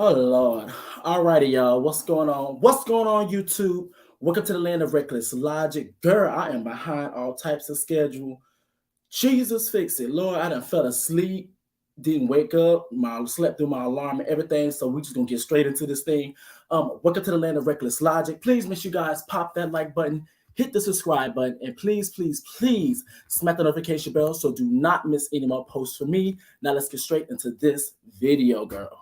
Oh Lord. Alrighty, y'all. What's going on? What's going on, YouTube? Welcome to the land of reckless logic. Girl, I am behind all types of schedule. Jesus fix it. Lord, I done fell asleep, didn't wake up, slept through my alarm and everything. So we just gonna get straight into this thing. Welcome to the land of reckless logic. Please make sure you guys pop that like button, hit the subscribe button, and please, please, please smack the notification bell so do not miss any more posts from me. Now let's get straight into this video, girl.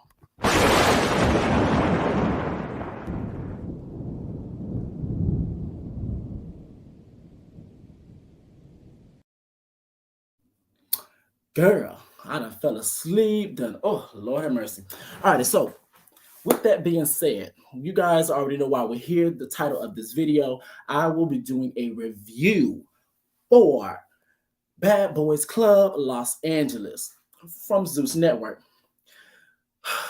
Girl, I done fell asleep. Oh, Lord have mercy. All right, so with that being said, you guys already know why we're here. The title of this video, I will be doing a review for Bad Boys Club Los Angeles from Zeus Network.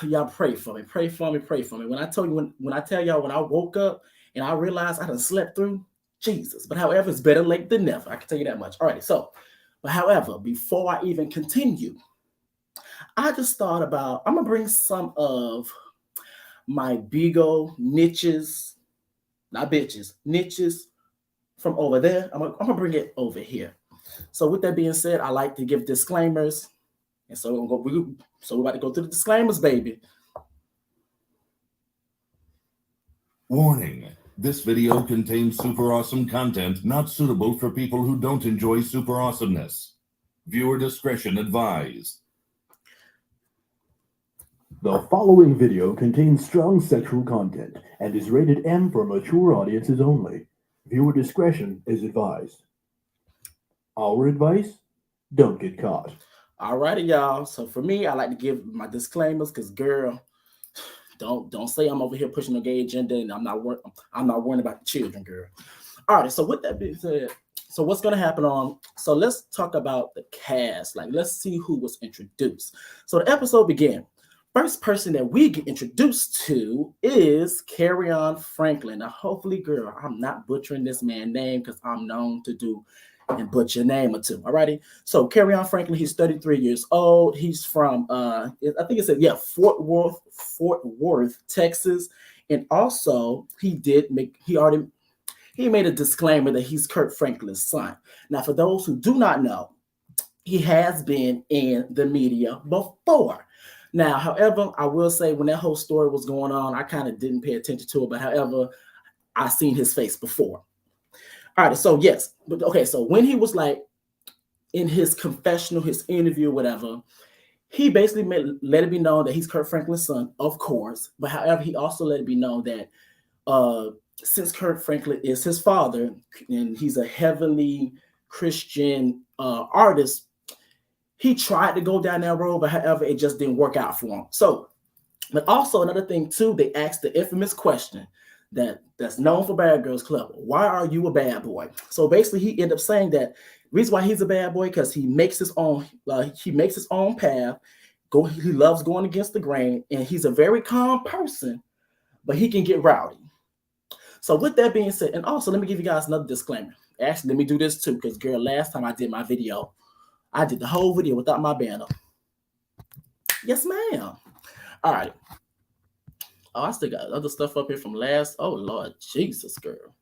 Y'all pray for me, pray for me, pray for me. When I tell you, when I tell y'all when I woke up and I realized I done slept through, Jesus. But however, it's better late than never. I can tell you that much. All right, so, but however, before I even continue, I just thought about, I'm gonna bring some of my Bigo niches, not bitches, niches from over there. I'm gonna bring it over here. So with that being said, I like to give disclaimers. And so we're about to go through the disclaimers, baby. Warning. This video contains super awesome content not suitable for people who don't enjoy super awesomeness. Viewer discretion advised. The following video contains strong sexual content and is rated M for mature audiences only. Viewer discretion is advised. Our advice? Don't get caught. Alrighty, y'all. So for me, I like to give my disclaimers because, girl, don't say I'm over here pushing a gay agenda and I'm not worrying about the children, girl. All right. So with that being said, so what's gonna happen on? So let's talk about the cast. Like, let's see who was introduced. So the episode began. First person that we get introduced to is Carry-On Franklin. Now, hopefully, girl, I'm not butchering this man's name because I'm known to do and butcher a name or two. Alrighty. So Carry-On Franklin, he's 33 years old. He's from I think it said, Fort Worth, Texas. And also he made a disclaimer that he's Kirk Franklin's son. Now, for those who do not know, he has been in the media before. Now, however, I will say when that whole story was going on, I kind of didn't pay attention to it. But however, I seen his face before. All right, so yes, but okay, so when he was like in his confessional, his interview, whatever, he basically let it be known that he's Kirk Franklin's son, of course. But however, he also let it be known that since Kirk Franklin is his father and he's a heavily Christian artist, he tried to go down that road, but however, it just didn't work out for him. So, but also another thing too, they asked the infamous question that's known for Bad Girls Club. Why are you a bad boy? So basically, he ended up saying that the reason why he's a bad boy because he makes his own path. He loves going against the grain, and he's a very calm person, but he can get rowdy. So with that being said, and also let me give you guys another disclaimer. Actually, let me do this too, because girl, last time I did my video, I did the whole video without my banner. Yes, ma'am. All right. Oh, I still got other stuff up here from last. Oh, Lord Jesus, girl.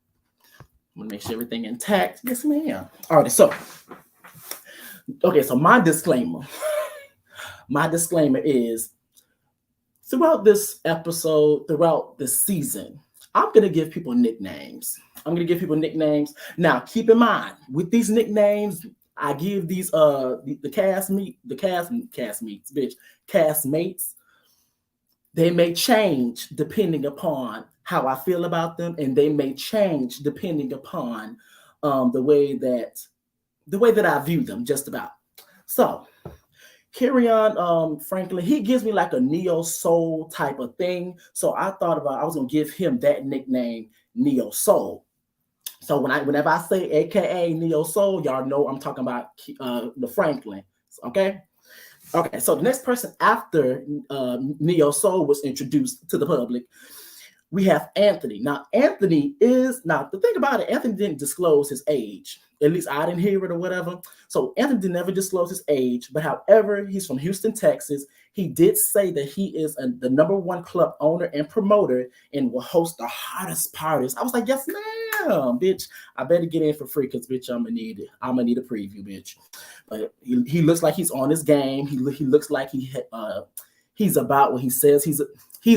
I'm going to make sure everything intact. Yes, ma'am. All right, so. Okay, so my disclaimer. My disclaimer is, throughout this episode, throughout this season, I'm going to give people nicknames. Now, keep in mind, with these nicknames, I give these the castmates. They may change depending upon how I feel about them, and they may change depending upon the way that I view them, just about. So, Carry-On Franklin, he gives me like a neo soul type of thing. So I thought about I was gonna give him that nickname, Neo Soul. So whenever I say AKA Neo Soul, y'all know I'm talking about the Franklin. Okay. Okay, so the next person after Neo Soul was introduced to the public, we have Anthony. Now, the thing about it, Anthony didn't disclose his age. At least I didn't hear it or whatever. So Anthony never disclosed his age, but however, he's from Houston, Texas. he did say that he is the #1 club owner and promoter and will host the hottest parties. I was like, yes, ma'am, bitch. I better get in for free because, bitch, I'm gonna need it. I'm gonna need a preview, bitch. But he looks like he's on his game. He looks like he's about what he says he's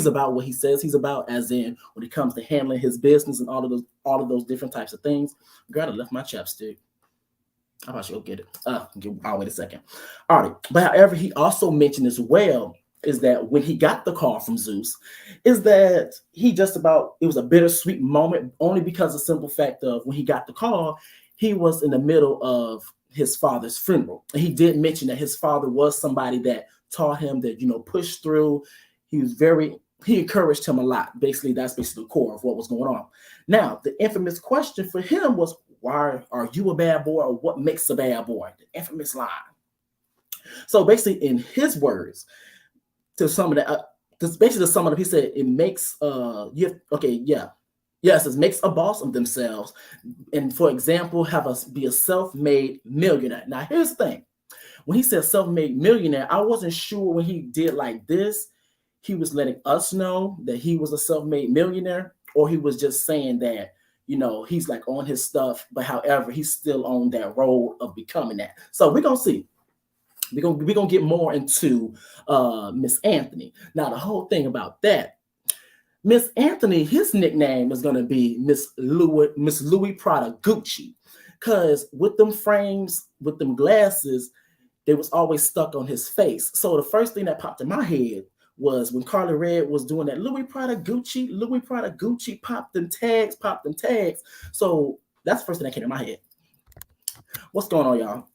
about what he says he's about, as in when it comes to handling his business and all of those different types of things. Girl, I left my chapstick. I about to go get it. I'll wait a second. All right. But however, he also mentioned as well is that when he got the call from Zeus, is that it was a bittersweet moment, only because of the simple fact of when he got the call, he was in the middle of his father's funeral. And he did mention that his father was somebody that taught him that, push through. He encouraged him a lot. Basically, that's basically the core of what was going on. Now, the infamous question for him was, why are you a bad boy, or what makes a bad boy? The infamous line. So basically, in his words, he said it makes it makes a boss of themselves, and for example, have us be a self-made millionaire. Now, here's the thing: when he said self-made millionaire, I wasn't sure when he did like this, he was letting us know that he was a self-made millionaire, or he was just saying that, he's like on his stuff, but however, he's still on that road of becoming that. So we're gonna see. We're gonna get more into Miss Anthony. Now, the whole thing about that, Miss Anthony, his nickname is gonna be Miss Louis Prada Gucci, because with them frames, with them glasses, they was always stuck on his face. So the first thing that popped in my head was when Carly Red was doing that Louis Prada Gucci, pop them tags. So that's the first thing that came in my head. What's going on, y'all?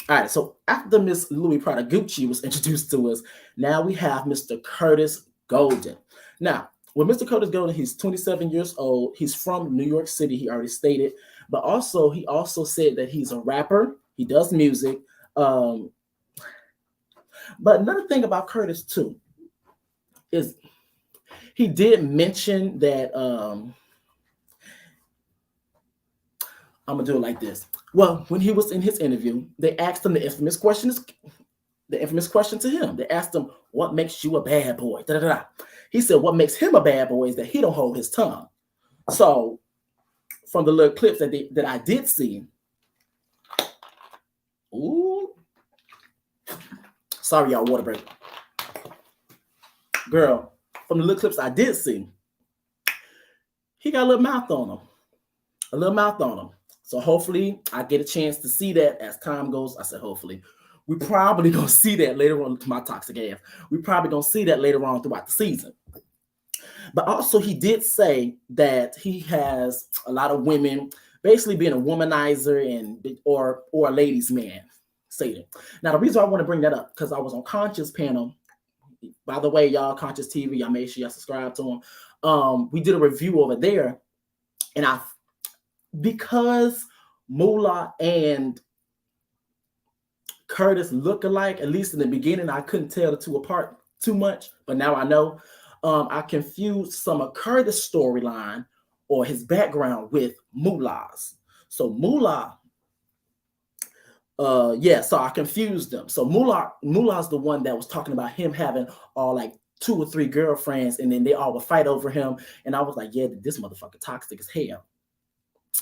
All right, so after Miss Louis Prada Gucci was introduced to us, now we have Mr. Curtis Golden. Now, with Mr. Curtis Golden, he's 27 years old. He's from New York City, he already stated, but he also said that he's a rapper. He does music. But another thing about Curtis, too, is he did mention that I'm gonna do it like this. Well, when he was in his interview, they asked him the infamous question to him. They asked him, what makes you a bad boy? Da-da-da. He said what makes him a bad boy is that he don't hold his tongue. So from the little clips that I did see, ooh, sorry, y'all, water break. Girl, from the little clips I did see, he got a little mouth on him. So hopefully I get a chance to see that as time goes. I said hopefully. We probably gonna see that later on. My toxic ass. We probably gonna see that later on throughout the season. But also he did say that he has a lot of women, basically being a womanizer or a ladies' man. Satan. Now the reason I want to bring that up, because I was on Conscious panel. By the way, y'all, Conscious TV, y'all make sure y'all subscribe to them. We did a review over there, and because Moolah and Curtis look alike, at least in the beginning, I couldn't tell the two apart too much, but now I know. I confused some of Curtis' storyline or his background with Moolah's. So Moolah, so I confused them. So Moolah's the one that was talking about him having all like 2 or 3 girlfriends, and then they all would fight over him. And I was like, yeah, this motherfucker toxic as hell.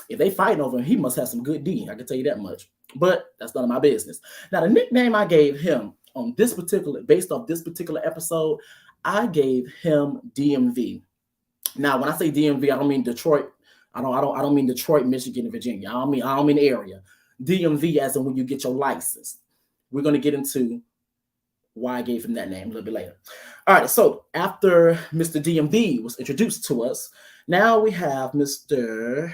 If they fighting over him, he must have some good D. I can tell you that much. But that's none of my business. Now, the nickname I gave him based off this particular episode, I gave him DMV. Now, when I say DMV, I don't mean Detroit. I don't mean Detroit, Michigan, and Virginia. I don't mean area. DMV as in when you get your license. We're going to get into why I gave him that name a little bit later. All right, so after Mr. DMV was introduced to us, now we have Mr.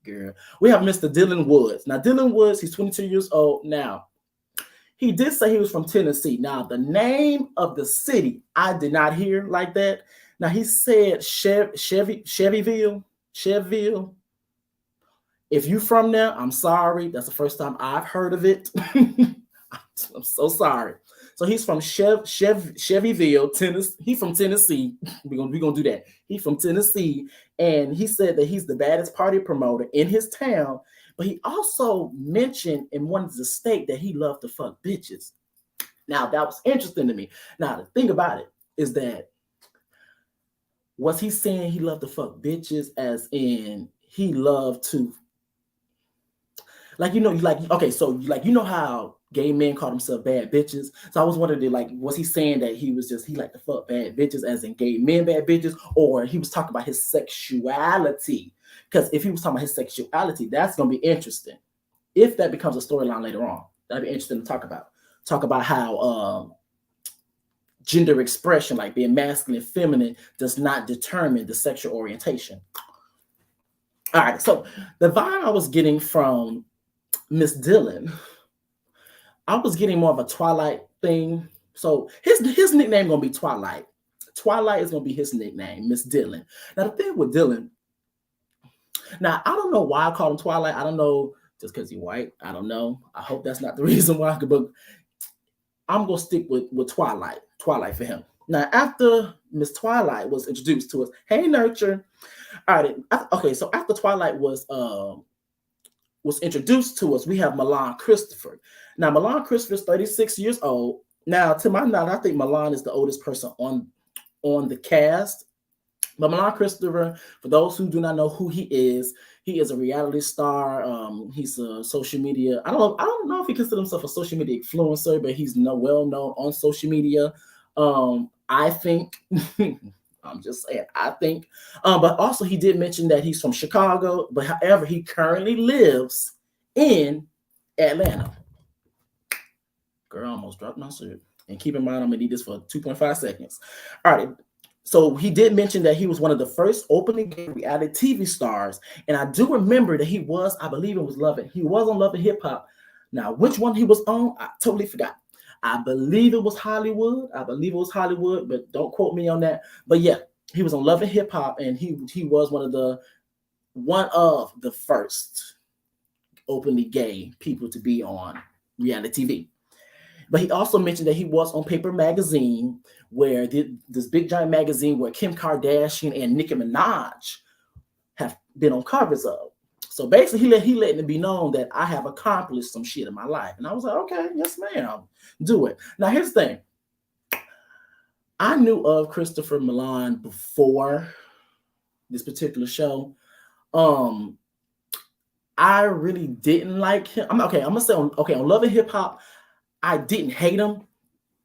Dylan Woods. Now, Dylan Woods, he's 22 years old now. He did say he was from Tennessee. Now, the name of the city, I did not hear like that. Now, he said Chevyville. If you from there, I'm sorry. That's the first time I've heard of it. I'm so sorry. So he's from Chevyville, Tennessee. He's from Tennessee. We're gonna do that. He's from Tennessee, and he said that he's the baddest party promoter in his town. But he also mentioned and wanted to state that he loved to fuck bitches. Now, that was interesting to me. Now, the thing about it is that, was he saying he loved to fuck bitches as in he loved to, like, okay, so like, how gay men call themselves bad bitches? So I was wondering, like, was he saying that he liked to fuck bad bitches as in gay men bad bitches, or he was talking about his sexuality? Because if he was talking about his sexuality, that's going to be interesting. If that becomes a storyline later on, that'd be interesting to talk about. Talk about how gender expression, like being masculine and feminine, does not determine the sexual orientation. All right, so the vibe I was getting from Miss Dillon, I was getting more of a Twilight thing. So his nickname gonna be Twilight. Twilight is gonna be his nickname, Miss Dillon. Now the thing with Dillon, now I don't know why I call him Twilight. I don't know, just because he's white. I don't know. I hope that's not the reason why. But I'm gonna stick with Twilight. Twilight for him. Now after Miss Twilight was introduced to us, hey Nurture. All right. Okay. So after Twilight was introduced to us, we have Milan Christopher. Now, Milan Christopher is 36 years old. Now, to my knowledge, I think Milan is the oldest person on the cast. But Milan Christopher, for those who do not know who he is a reality star. He's a social media. I don't know if he considers himself a social media influencer, but he's well known on social media. I think. I'm just saying, I think. But also, he did mention that he's from Chicago, but however, he currently lives in Atlanta. Girl, I almost dropped my shirt. And keep in mind, I'm going to need this for 2.5 seconds. All right. So he did mention that he was one of the first openly gay reality TV stars. And I do remember that he was on Love and Hip Hop. Now, which one he was on, I totally forgot. I believe it was Hollywood. But don't quote me on that. But yeah, he was on Love and Hip Hop, and he was one of the first openly gay people to be on reality TV. But he also mentioned that he was on Paper Magazine, where this big giant magazine where Kim Kardashian and Nicki Minaj have been on covers of. So basically, he letting it be known that I have accomplished some shit in my life. And I was like, okay, yes, ma'am, do it. Now, here's the thing. I knew of Christopher Milan before this particular show. I really didn't like him. I'm gonna say on Love and Hip Hop, I didn't hate him,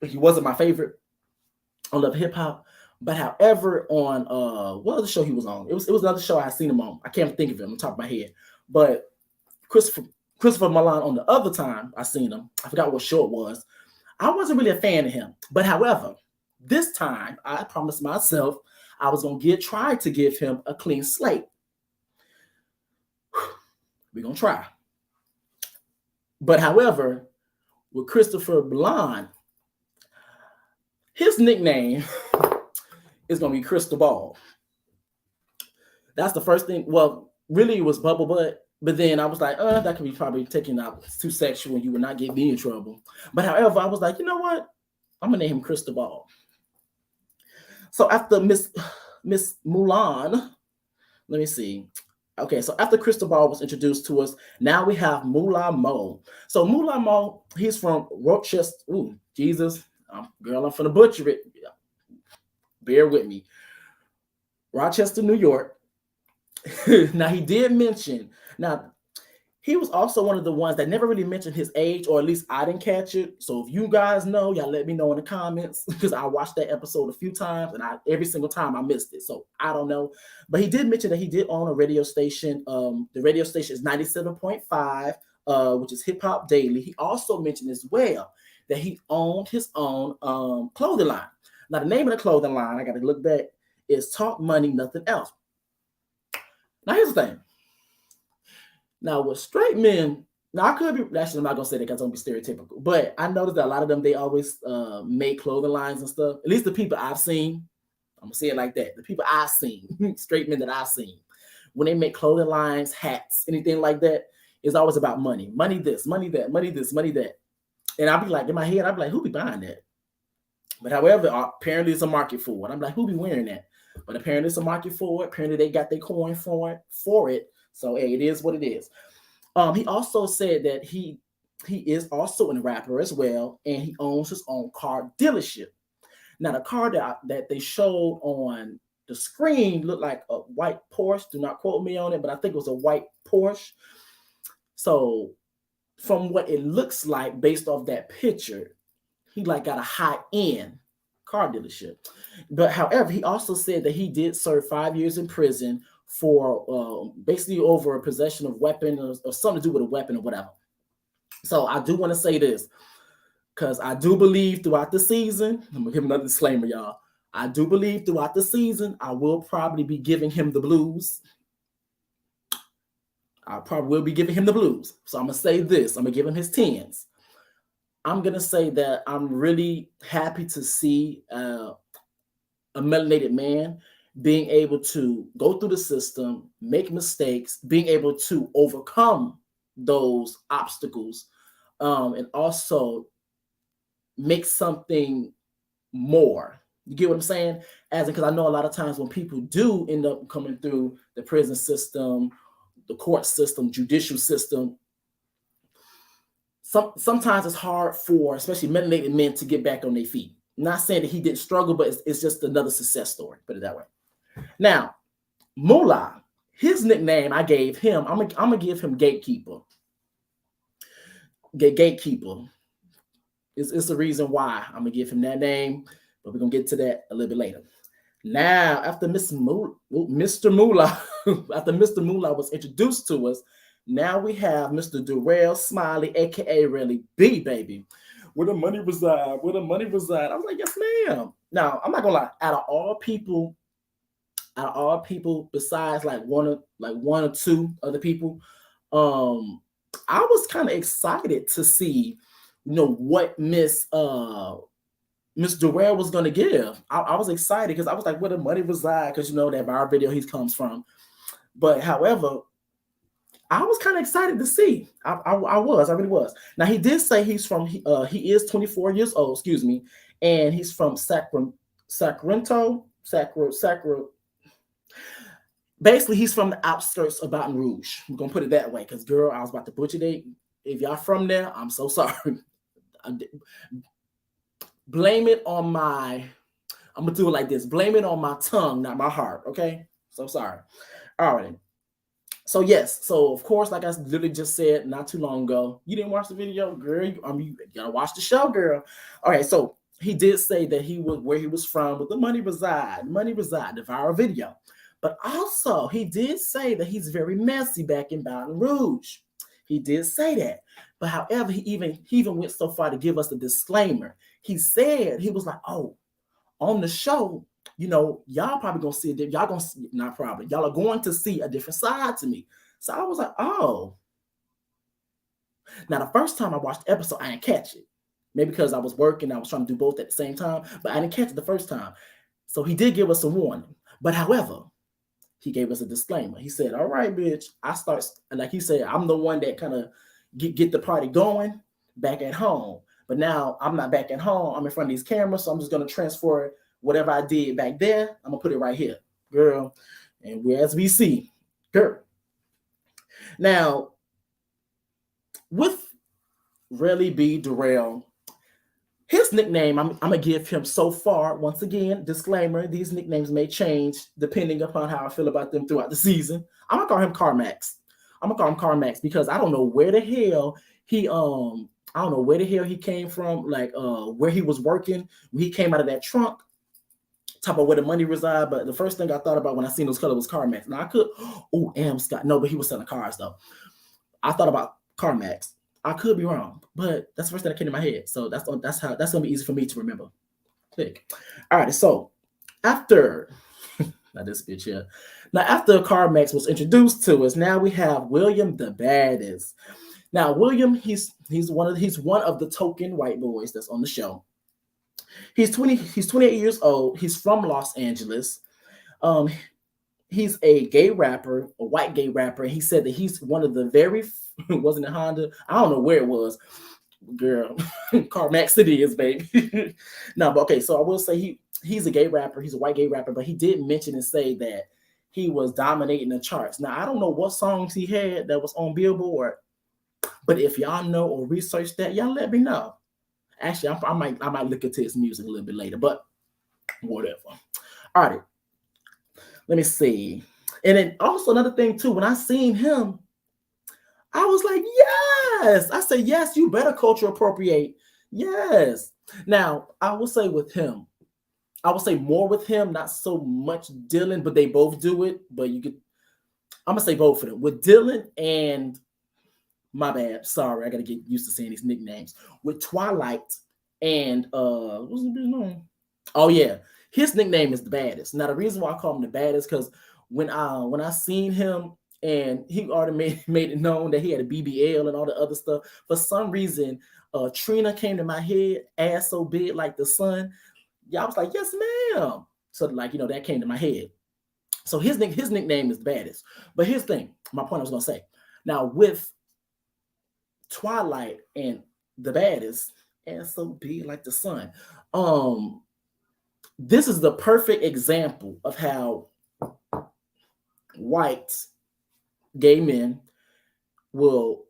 but he wasn't my favorite on Love and Hip Hop. But however, on what other show he was on? It was another show I seen him on. I can't think of it on the top of my head. But Christopher Milan, on the other time I seen him, I forgot what show it was. I wasn't really a fan of him. But however, this time I promised myself I was gonna try to give him a clean slate. We're gonna try. But however, with Christopher Milan, his nickname is gonna be Crystal Ball. That's the first thing. Well, really, it was Bubble Butt, but then I was like, that could be probably taken out. It's too sexual, and you would not get me in trouble. But however, I was like, you know what? I'm gonna name him Crystal Ball. So after Miss Mulan, let me see. Okay, so after Crystal Ball was introduced to us, now we have Mulan Mo. So Mulan Mo, he's from Rochester. Ooh, Jesus, girl, I'm finna butcher it. Bear with me. Rochester, New York. Now, he did mention, he was also one of the ones that never really mentioned his age, or at least I didn't catch it. So if you guys know, y'all let me know in the comments, because I watched that episode a few times, and every single time I missed it. So I don't know. But he did mention that he did own a radio station. The radio station is 97.5, which is Hip Hop Daily. He also mentioned as well that he owned his own clothing line. Now, the name of the clothing line, I got to look back, is Talk Money, Nothing Else. Now, here's the thing. Now, with straight men, now I could be, actually, I'm not going to say that because I'm going to be stereotypical, but I noticed that a lot of them, they always make clothing lines and stuff. At least the people I've seen, I'm going to say it like that. The people I've seen, straight men that I've seen, when they make clothing lines, hats, anything like that, it's always about money. Money this, money that, money this, money that. And I'll be like, in my head, I'll be like, who be buying that? But however, apparently it's a market for it. I'm like, who be wearing that? But apparently it's a market for it. Apparently they got their coin for it. So, hey, it is what it is. He also said that he he is also a rapper as well, and he owns his own car dealership. Now, the car that they showed on the screen looked like a white Porsche. Do not quote me on it, but I think it was a white Porsche. So, from what it looks like, based off that picture, he like got a high-end car dealership. But however, he also said that he did serve 5 years in prison for basically over a possession of weapon or something to do with a weapon or whatever. So I do want to say this, because I do believe throughout the season, I'm going to give another disclaimer, y'all. I do believe throughout the season, I will probably be giving him the blues. I probably will be giving him the blues. So I'm going to say this. I'm going to give him his 10s. I'm going to say that I'm really happy to see a melanated man being able to go through the system, make mistakes, being able to overcome those obstacles, and also make something more. You get what I'm saying? As because I know a lot of times when people do end up coming through the prison system, the court system, judicial system, sometimes it's hard for especially melanated men to get back on their feet. I'm not saying that he didn't struggle, but it's just another success story. Put it that way. Now, Moolah, his nickname I gave him, I'm gonna give him Gatekeeper. Gatekeeper. It's the reason why I'm gonna give him that name, but we're gonna get to that a little bit later. Now, after Mr. Moolah, after Mr. Moolah was introduced to us, now we have Mr. Durrell Smiley, aka Really B, baby. Where the money reside? Where the money reside? I was like, yes, ma'am. Now, I'm not gonna lie. Out of all people, besides like one or two other people, I was kind of excited to see, what Miss Durrell was gonna give. I was excited because I was like, where the money reside? Because that viral video he comes from. But however, I was kind of excited to see. I really was. Now he did say he is 24 years old, and he's from Sacramento. Basically, he's from the outskirts of Baton Rouge. We're gonna put it that way, because girl, I was about to butcher it. If y'all from there, I'm so sorry. Blame it on my. I'm gonna do it like this. Blame it on my tongue, not my heart. Okay, so sorry. All right. So yes, so of course, like I literally just said not too long ago, you didn't watch the video, girl. You gotta watch the show, girl. All right, so he did say that he was where he was from, with the money reside, the viral video. But also, he did say that he's very messy back in Baton Rouge. He did say that. But however, he even went so far to give us a disclaimer. He said, he was like, oh, on the show, y'all probably gonna see it. Y'all gonna see, not probably, y'all are going to see a different side to me. So I was like, oh. Now, the first time I watched the episode, I didn't catch it. Maybe because I was working, I was trying to do both at the same time, but I didn't catch it the first time. So he did give us a warning. But however, he gave us a disclaimer. He said, all right, bitch, like he said, I'm the one that kind of get the party going back at home. But now I'm not back at home. I'm in front of these cameras, so I'm just going to transfer whatever I did back there. I'm going to put it right here, girl. And as we see, girl. Now, with Really B Durrell, his nickname, I'm going to give him so far, once again, disclaimer, these nicknames may change depending upon how I feel about them throughout the season. I'm going to call him Carmax. Because I don't know where the hell he came from, like where he was working when he came out of that trunk. Talk about where the money reside, but the first thing I thought about when I seen those colors was CarMax. Now I could, Scott. No, but he was selling cars though. I thought about CarMax. I could be wrong, but that's the first thing that came to my head. So that's gonna be easy for me to remember. Click. All right. So after now this bitch here. Now after CarMax was introduced to us, now we have William the Baddest. Now William, he's one of the token white boys that's on the show. He's 28 years old. He's from Los Angeles. He's a gay rapper, a white gay rapper. He said that he's one of the very wasn't it Honda? I don't know where it was. Girl, CarMax City is, baby. No, but okay. So I will say he's a gay rapper. He's a white gay rapper, but he did mention and say that he was dominating the charts. Now I don't know what songs he had that was on Billboard, But if y'all know or research that, y'all let me know. Actually, I might look into his music a little bit later, but whatever. All right. Let me see. And then also another thing too, when I seen him, I was like, yes. I said, yes, you better culture appropriate. Yes. Now, I will say with him, I would say more with him, not so much Dylan, but they both do it. But I'm gonna say both of them. With Dylan and my bad, sorry, I gotta get used to saying these nicknames. With Twilight and what's his name? Oh yeah, his nickname is the baddest. Now the reason why I call him the baddest because when I seen him and he already made it known that he had a BBL and all the other stuff. For some reason, Trina came to my head, ass so big like the sun. Yeah, I was like, yes, ma'am. So like, that came to my head. So his nickname is the baddest. But here's the thing, my point I was gonna say. Now with Twilight and the baddest, and so big like the sun. This is the perfect example of how white gay men will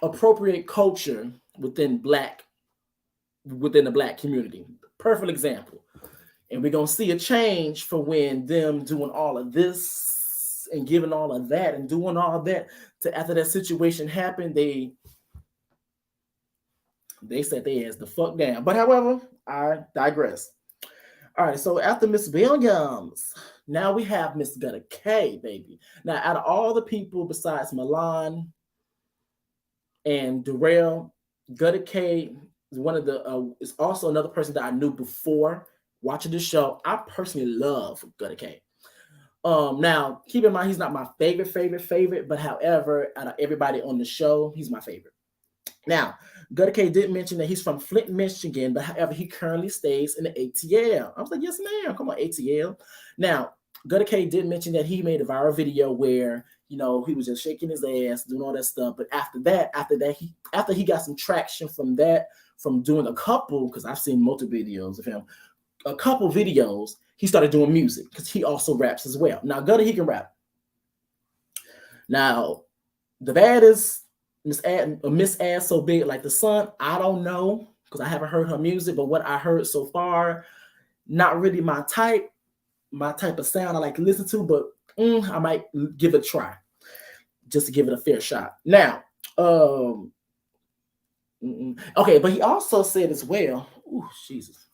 appropriate culture within the black community. Perfect example. And we're gonna see a change for when them doing all of this and giving all of that and doing all that to after that situation happened, they set their ass the fuck down. But however, I digress. All right, so after Miss Williams, now we have Miss Gutta K, baby. Now, out of all the people besides Milan and Darrell, Gutta K is one of the is also another person that I knew before watching the show. I personally love Gutta K. Now keep in mind he's not my favorite, but however, out of everybody on the show, he's my favorite. Now, Gutta K did mention that he's from Flint, Michigan, but however, he currently stays in the ATL. I was like, yes, ma'am. Come on, ATL. Now, Gutta K did mention that he made a viral video where, he was just shaking his ass, doing all that stuff. But after he got some traction from doing a couple, because I've seen multiple videos of him, a couple videos, he started doing music because he also raps as well. Now, Gutta, he can rap. Now, the baddest Miss Ass So Big Like the Sun, I don't know because I haven't heard her music, but what I heard so far, not really my type of sound I like to listen to, but I might give it a try just to give it a fair shot. Now, okay, but he also said as well, Jesus.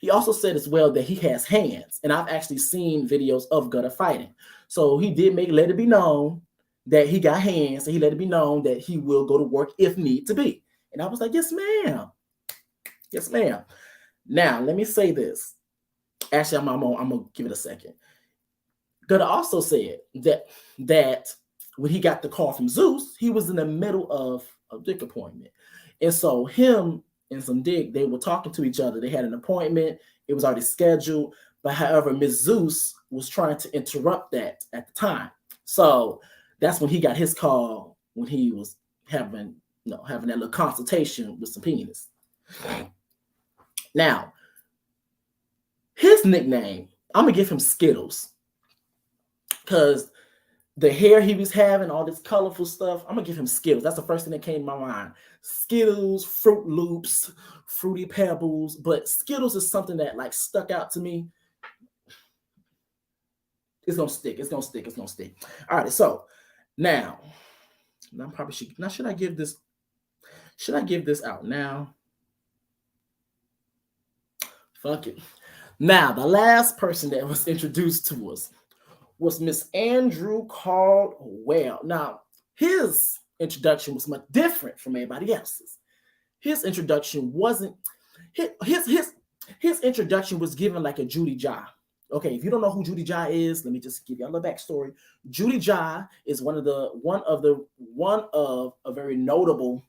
He also said as well that he has hands, and I've actually seen videos of Gutta fighting. So he did let it be known that he got hands, and he let it be known that he will go to work if need to be. And I was like, yes, ma'am. Yes, ma'am. Now, let me say this. Actually, I'm gonna give it a second. Gutta also said that when he got the call from Zeus, he was in the middle of a dick appointment. And so him and some dick, they were talking to each other. They had an appointment. It was already scheduled. But however, Miss Zeus was trying to interrupt that at the time. So that's when he got his call when he was having that little consultation with some penis. Now, his nickname, I'm going to give him Skittles. Because the hair he was having, all this colorful stuff, I'm going to give him Skittles. That's the first thing that came to my mind. Skittles, Fruit Loops, Fruity Pebbles. But Skittles is something that like stuck out to me. It's going to stick. It's going to stick. It's going to stick. All right. So now I probably should. Now, should I give this out now? Fuck it. Now, the last person that was introduced to us was Miss Andrew Caldwell. Now, his introduction was much different from everybody else's. His introduction wasn't his introduction was given like a Judy Jai. Okay, if you don't know who Judy Jai is, let me just give you a little backstory. Judy Jai is one of a very notable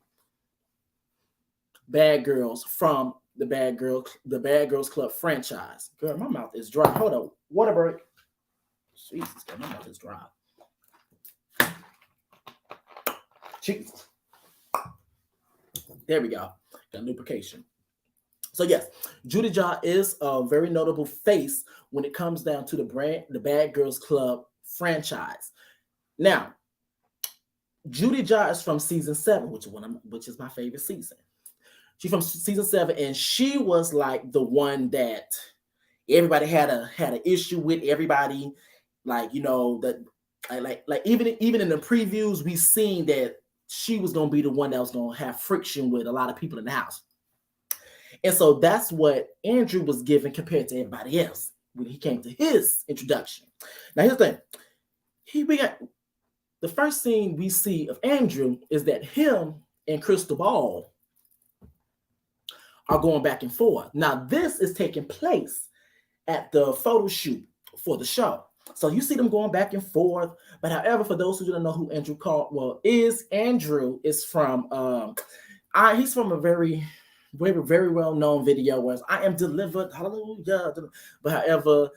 bad girls from the Bad Girls Club franchise. Girl, my mouth is dry. Hold on, water break. Jesus, my mouth is dry. Jesus. There we go. Got lubrication. So yes, Judy Jai is a very notable face when it comes down to the Bad Girls Club franchise. Now, Judy Jar is from season 7, which is my favorite season. She's from season 7, and she was like the one that everybody had an issue with. Everybody, like, that like even in the previews, we seen that she was gonna be the one that was gonna have friction with a lot of people in the house. And so that's what Andrew was given compared to everybody else when he came to his introduction. Now here's the thing. We got the first scene we see of Andrew is that him and Crystal Ball are going back and forth. Now this is taking place at the photo shoot for the show. So you see them going back and forth. But however, for those who don't know who Andrew Andrew is from he's from a very, very, very well-known video where I am delivered, hallelujah. But however,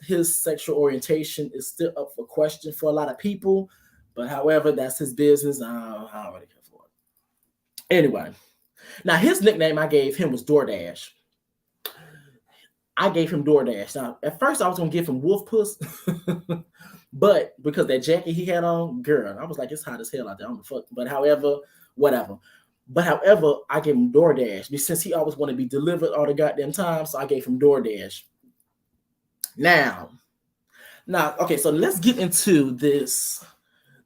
his sexual orientation is still up for question for a lot of people. But however, that's his business. I don't really care for it. Anyway, now his nickname I gave him was DoorDash. I gave him DoorDash. Now, at first I was gonna give him Wolf Puss, but because that jacket he had on, girl, I was like, it's hot as hell out there. I don't give a fuck. But however, whatever. But however, I gave him DoorDash since he always wanted to be delivered all the goddamn time. So I gave him DoorDash. Now, okay, so let's get into this.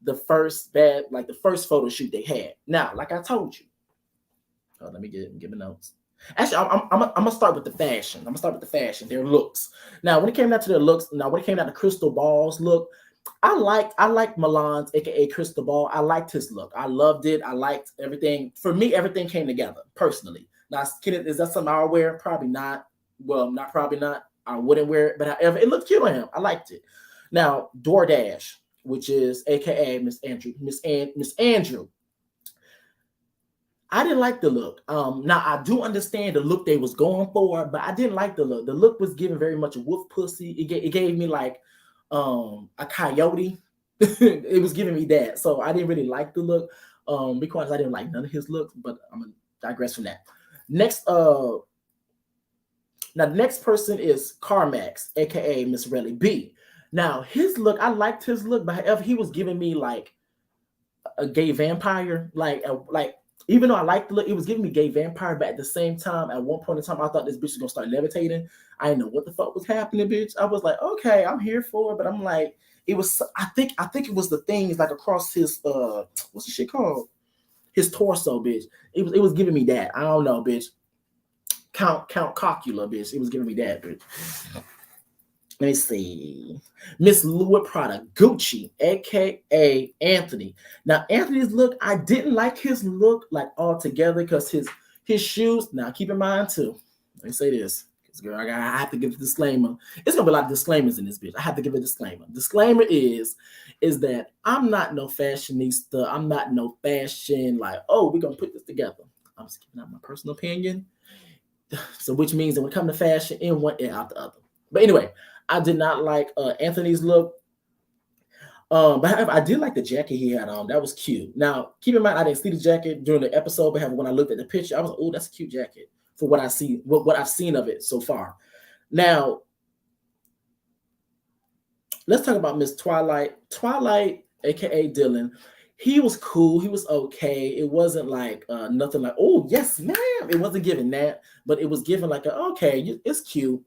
The first photo shoot they had. Now, like I told you, let me give me notes. Actually, I'm gonna start with the fashion. I'm gonna start with the fashion, their looks. Now, when it came down to their looks, when it came down to Crystal Ball's look, I liked Milan's, aka Crystal Ball. I liked his look. I loved it. I liked everything. For me, everything came together personally. Now, is that something I'll wear? Probably not. Well, probably not. I wouldn't wear it, but however, it looked cute on him. I liked it. Now, DoorDash, which is aka Miss Andrew. I didn't like the look. Now I do understand the look they was going for, but I didn't like the look. The look was giving very much a wolf pussy. It gave me like a coyote. It was giving me that. So I didn't really like the look because I didn't like none of his looks, but I'm gonna digress from that. Next, now the next person is Carmax, aka Miss Relly B. Now his look, I liked his look, but however, he was giving me like a gay vampire, like even though I liked the look, it was giving me gay vampire, but at the same time, at one point in time, I thought this bitch was gonna start levitating. I didn't know what the fuck was happening, bitch. I was like, okay, I'm here for it, but I'm like, it was. I think it was the things like across his what's the shit called? His torso, bitch. It was giving me that. I don't know, bitch. Count Cocula, bitch. It was giving me that, bitch. Let me see. Miss Louis Prada, Gucci, aka Anthony. Now, Anthony's look, I didn't like his look like altogether because his shoes. Now, keep in mind too. Let me say this, because girl, I have to give a disclaimer. It's gonna be a lot of disclaimers in this bitch. I have to give a disclaimer. Disclaimer is that I'm not no fashionista. I'm not no fashion like, oh, we're gonna put this together. I'm just giving out my personal opinion. So, which means that when it comes to fashion, in one ear out the other. But anyway. I did not like Anthony's look. But however, I did like the jacket he had on. That was cute. Now, keep in mind, I didn't see the jacket during the episode, but when I looked at the picture, I was like, oh, that's a cute jacket for what I see, what I've seen of it so far. Now, let's talk about Miss Twilight. Twilight, aka Dylan. He was cool. He was okay. It wasn't like nothing like, oh, yes, ma'am. It wasn't giving that, but it was giving like, okay, it's cute.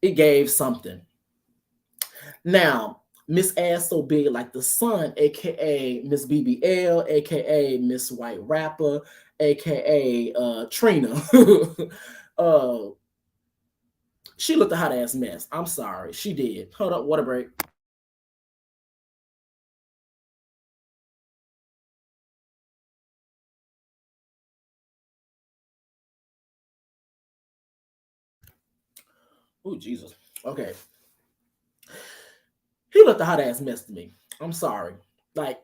It gave something. Now, Miss Ass So Big Like the Sun, aka Miss BBL, aka Miss White Rapper, aka Trina. She looked a hot ass mess. I'm sorry, she did. Hold up, water break. Oh, Jesus. Okay. He looked a hot ass mess to me. I'm sorry. Like,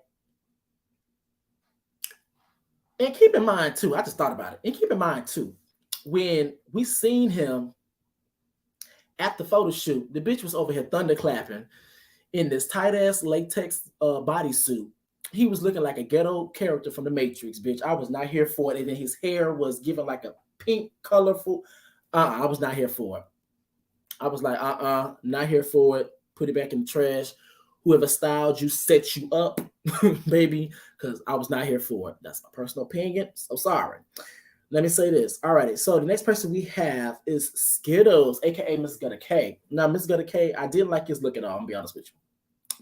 and keep in mind too, I just thought about it. And keep in mind too, when we seen him at the photo shoot, the bitch was over here thunderclapping in this tight ass latex bodysuit. He was looking like a ghetto character from the Matrix, bitch. I was not here for it. And then his hair was given like a pink, colorful. I was not here for it. I was like, not here for it. Put it back in the trash. whoever styled you set you up, baby, because I was not here for it. That's my personal opinion. So sorry. Let me say this. All righty. So the next person we have is Skittles, aka Miss Gutter K. Now, Miss Gutter K, I didn't like his look at all, I'm gonna be honest with you.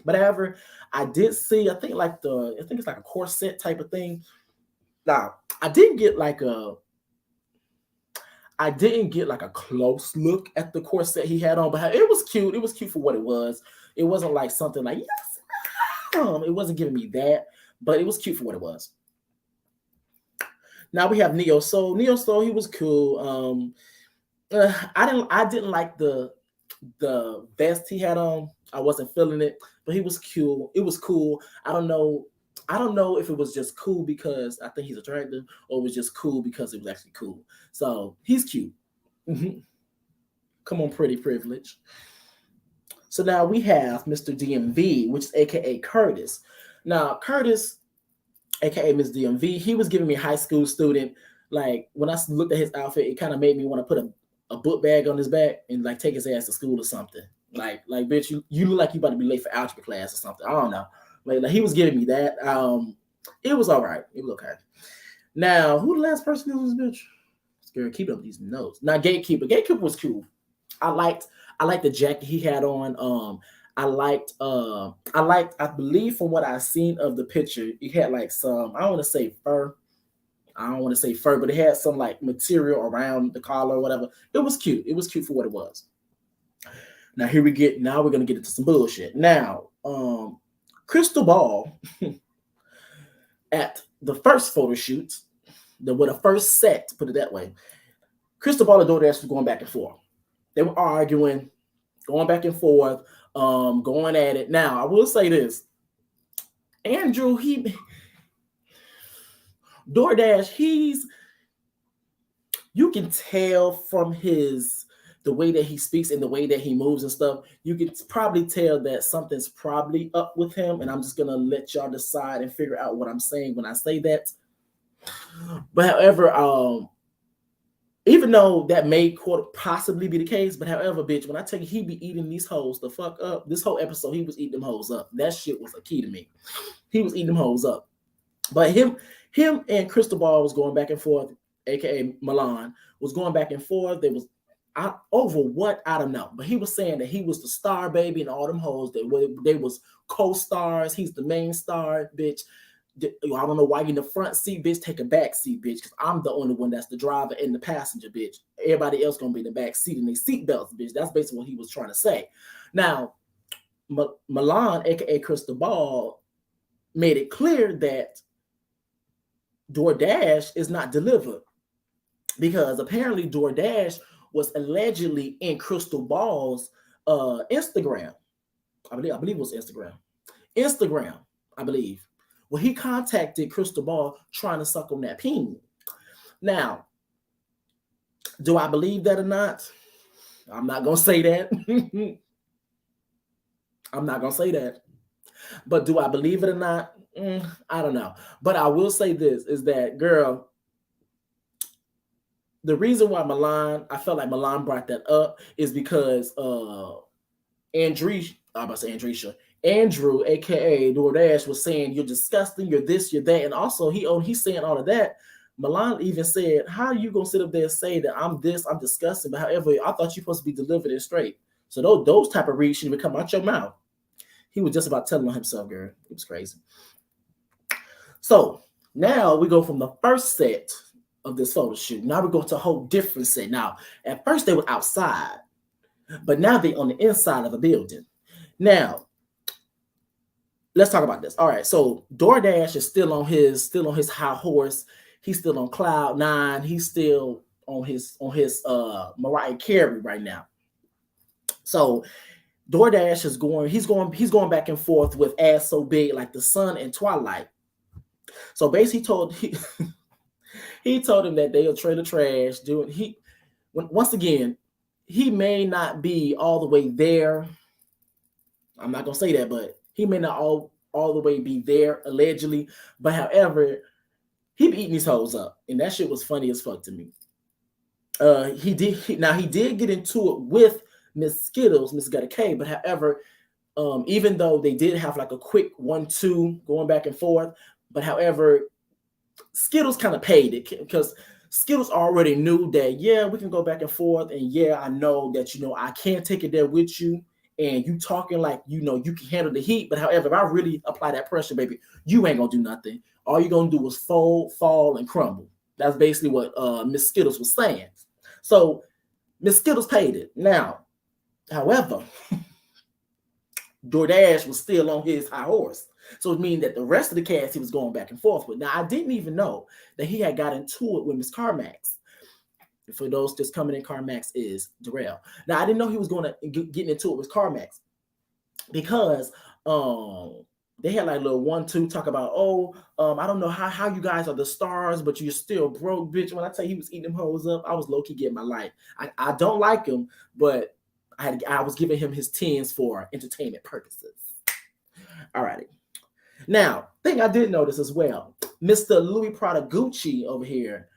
But however, I did see, I think it's like a corset type of thing. Now, I didn't get like a close look at the corset he had on, but it was cute. It was cute for what it was. It wasn't like something like, yes, it wasn't giving me that, but it was cute for what it was. Now we have Neo Soul. Neo Soul, he was cool. I didn't like the vest he had on. I wasn't feeling it, but he was cool. It was cool. I don't know if it was just cool because I think he's attractive, or it was just cool because it was actually cool. So he's cute. Come on, pretty privilege. So now we have Mr. DMV, which is aka Curtis. Now Curtis, aka Miss DMV, he was giving me a high school student. Like when I looked at his outfit, it kind of made me want to put a book bag on his back and like take his ass to school or something. Like bitch, you look like you about to be late for algebra class or something. I don't know. Like he was giving me that. It was all right. It was okay. Now, who the last person is this bitch? Girl, keep up these notes. Now, Gatekeeper. Gatekeeper was cool. I liked the jacket he had on. I believe from what I've seen of the picture, it had like some, I don't want to say fur, but it had some like material around the collar or whatever. It was cute. It was cute for what it was. Now we're gonna get into some bullshit. Now, Crystal Ball at the first photo shoot, the first set, put it that way, Crystal Ball and DoorDash were going back and forth. They were arguing, going back and forth, going at it. Now, I will say this. Andrew, DoorDash, you can tell from the way that he speaks and the way that he moves and stuff, you can probably tell that something's probably up with him. And I'm just going to let y'all decide and figure out what I'm saying when I say that. But however, even though that may possibly be the case, but however, bitch, when I tell you he be eating these hoes the fuck up, this whole episode, he was eating them hoes up. That shit was a key to me. He was eating them hoes up. But him and Crystal Ball was going back and forth, aka Milan, was going back and forth. Over what, I don't know. But he was saying that he was the star baby and all them hoes. They was co-stars. He's the main star, bitch. I don't know why you're in the front seat, bitch. Take a back seat, bitch, because I'm the only one that's the driver and the passenger, bitch. Everybody else gonna be in the back seat and they seat belts, bitch. That's basically what he was trying to say. Now, Milan, aka Crystal Ball, made it clear that DoorDash is not delivered because apparently DoorDash was allegedly in Crystal Ball's Instagram. I believe it was Instagram, I believe. Well, he contacted Crystal Ball trying to suck on that peen. Now, do I believe that or not? I'm not going to say that. I'm not going to say that. But do I believe it or not? I don't know. But I will say this, is that, girl, the reason why I felt like Milan brought that up is because Andrew, aka DoorDash, was saying you're disgusting, you're this, you're that, and also he's saying all of that. Milan even said, "How are you gonna sit up there and say that I'm this, I'm disgusting?" But however, I thought you're supposed to be delivered and straight. So those type of reads shouldn't even come out your mouth. He was just about telling on himself, girl. It was crazy. So now we go from the first set of this photo shoot. Now we go to a whole different set. Now, at first they were outside, but now they're on the inside of the building. Now, let's talk about this. All right, so DoorDash is still on his high horse. He's still on cloud nine. He's still on his Mariah Carey right now. So DoorDash is he's going back and forth with Ass So Big, like the sun and Twilight. So basically he told him that they'll trade the trash. Once again, he may not be all the way there. I'm not gonna say that, but he may not all the way be there, allegedly. But however, he be eating these hoes up, and that shit was funny as fuck to me. He did get into it with Miss Skittles, Miss Gutter K, but however, even though they did have like a quick 1-2 going back and forth, but however, Skittles kind of paid it because Skittles already knew that, yeah, we can go back and forth. And yeah, I know that, I can't take it there with you. And you talking like, you can handle the heat. But however, if I really apply that pressure, baby, you ain't going to do nothing. All you're going to do is fold, fall, and crumble. That's basically what Miss Skittles was saying. So Miss Skittles paid it. Now, however, DoorDash was still on his high horse. So it means that the rest of the cast he was going back and forth with. Now, I didn't even know that he had got into it with Miss Carmax. For those just coming in, Carmax is Darrell. Now, I didn't know he was going to get into it with Carmax because they had like a little 1-2 talk about, I don't know how you guys are the stars, but you're still broke, bitch. When I tell you he was eating them hoes up, I was low-key getting my life. I don't like him, but I was giving him his tens for entertainment purposes. All righty. Now, thing I did notice as well, Mr. Louis Prada Gucci over here,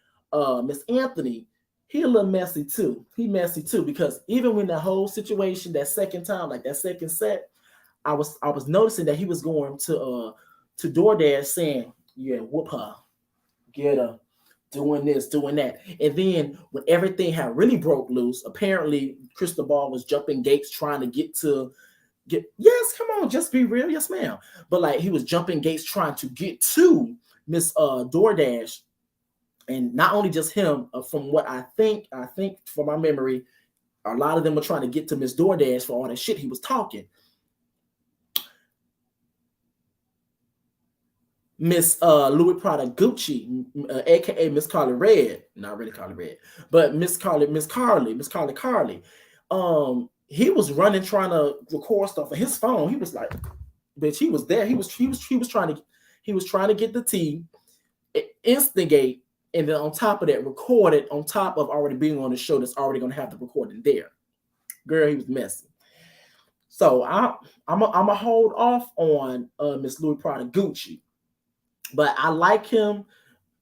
Miss Anthony, he a little messy too. He messy too because even when that whole situation, that second time, like that second set, I was noticing that he was going to DoorDash saying, yeah, whoop her, get her, doing this, doing that. And then when everything had really broke loose, apparently Cristobal was jumping gates trying to get, yes, come on, just be real, yes, ma'am. But like he was jumping gates trying to get to Miss DoorDash. And not only just him, from what I think from my memory, a lot of them were trying to get to Miss DoorDash for all that shit he was talking. Miss Louis Prada Gucci, aka Miss Carly Red, not really Carly Red, but Miss Carly. He was running trying to record stuff on his phone. He was like, bitch, he was there. He was trying to get the tea, instigate, and then on top of that, record it on top of already being on the show that's already going to have the recording there. Girl, he was messy. So I'm a hold off on Miss Louis Prada Gucci. But I like him,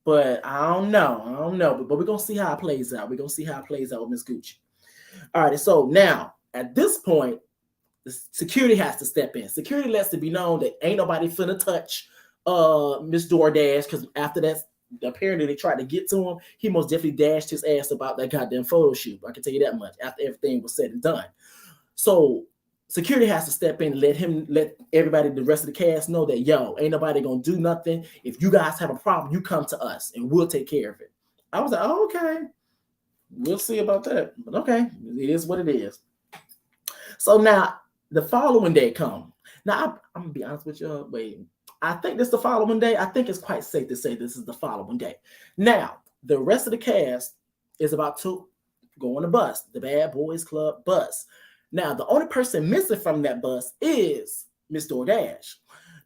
but I don't know. But we're going to see how it plays out. We're going to see how it plays out with Miss Gucci. All right, so now, at this point, the security has to step in. Security lets it be known that ain't nobody finna touch Miss DoorDash, because after that, apparently they tried to get to him. He most definitely dashed his ass about that goddamn photo shoot. I can tell you that much, after everything was said and done. So security has to step in and let everybody, the rest of the cast, know that, yo, ain't nobody gonna do nothing. If you guys have a problem, you come to us and we'll take care of it. I was like, oh, okay, we'll see about that. But okay, it is what it is. So now the following day come. Now I'm gonna be honest with you. Wait, I think this is the following day. I think it's quite safe to say this is the following day. Now the rest of the cast is about to go on the bus, the Bad Boys Club bus. Now, the only person missing from that bus is Miss DoorDash.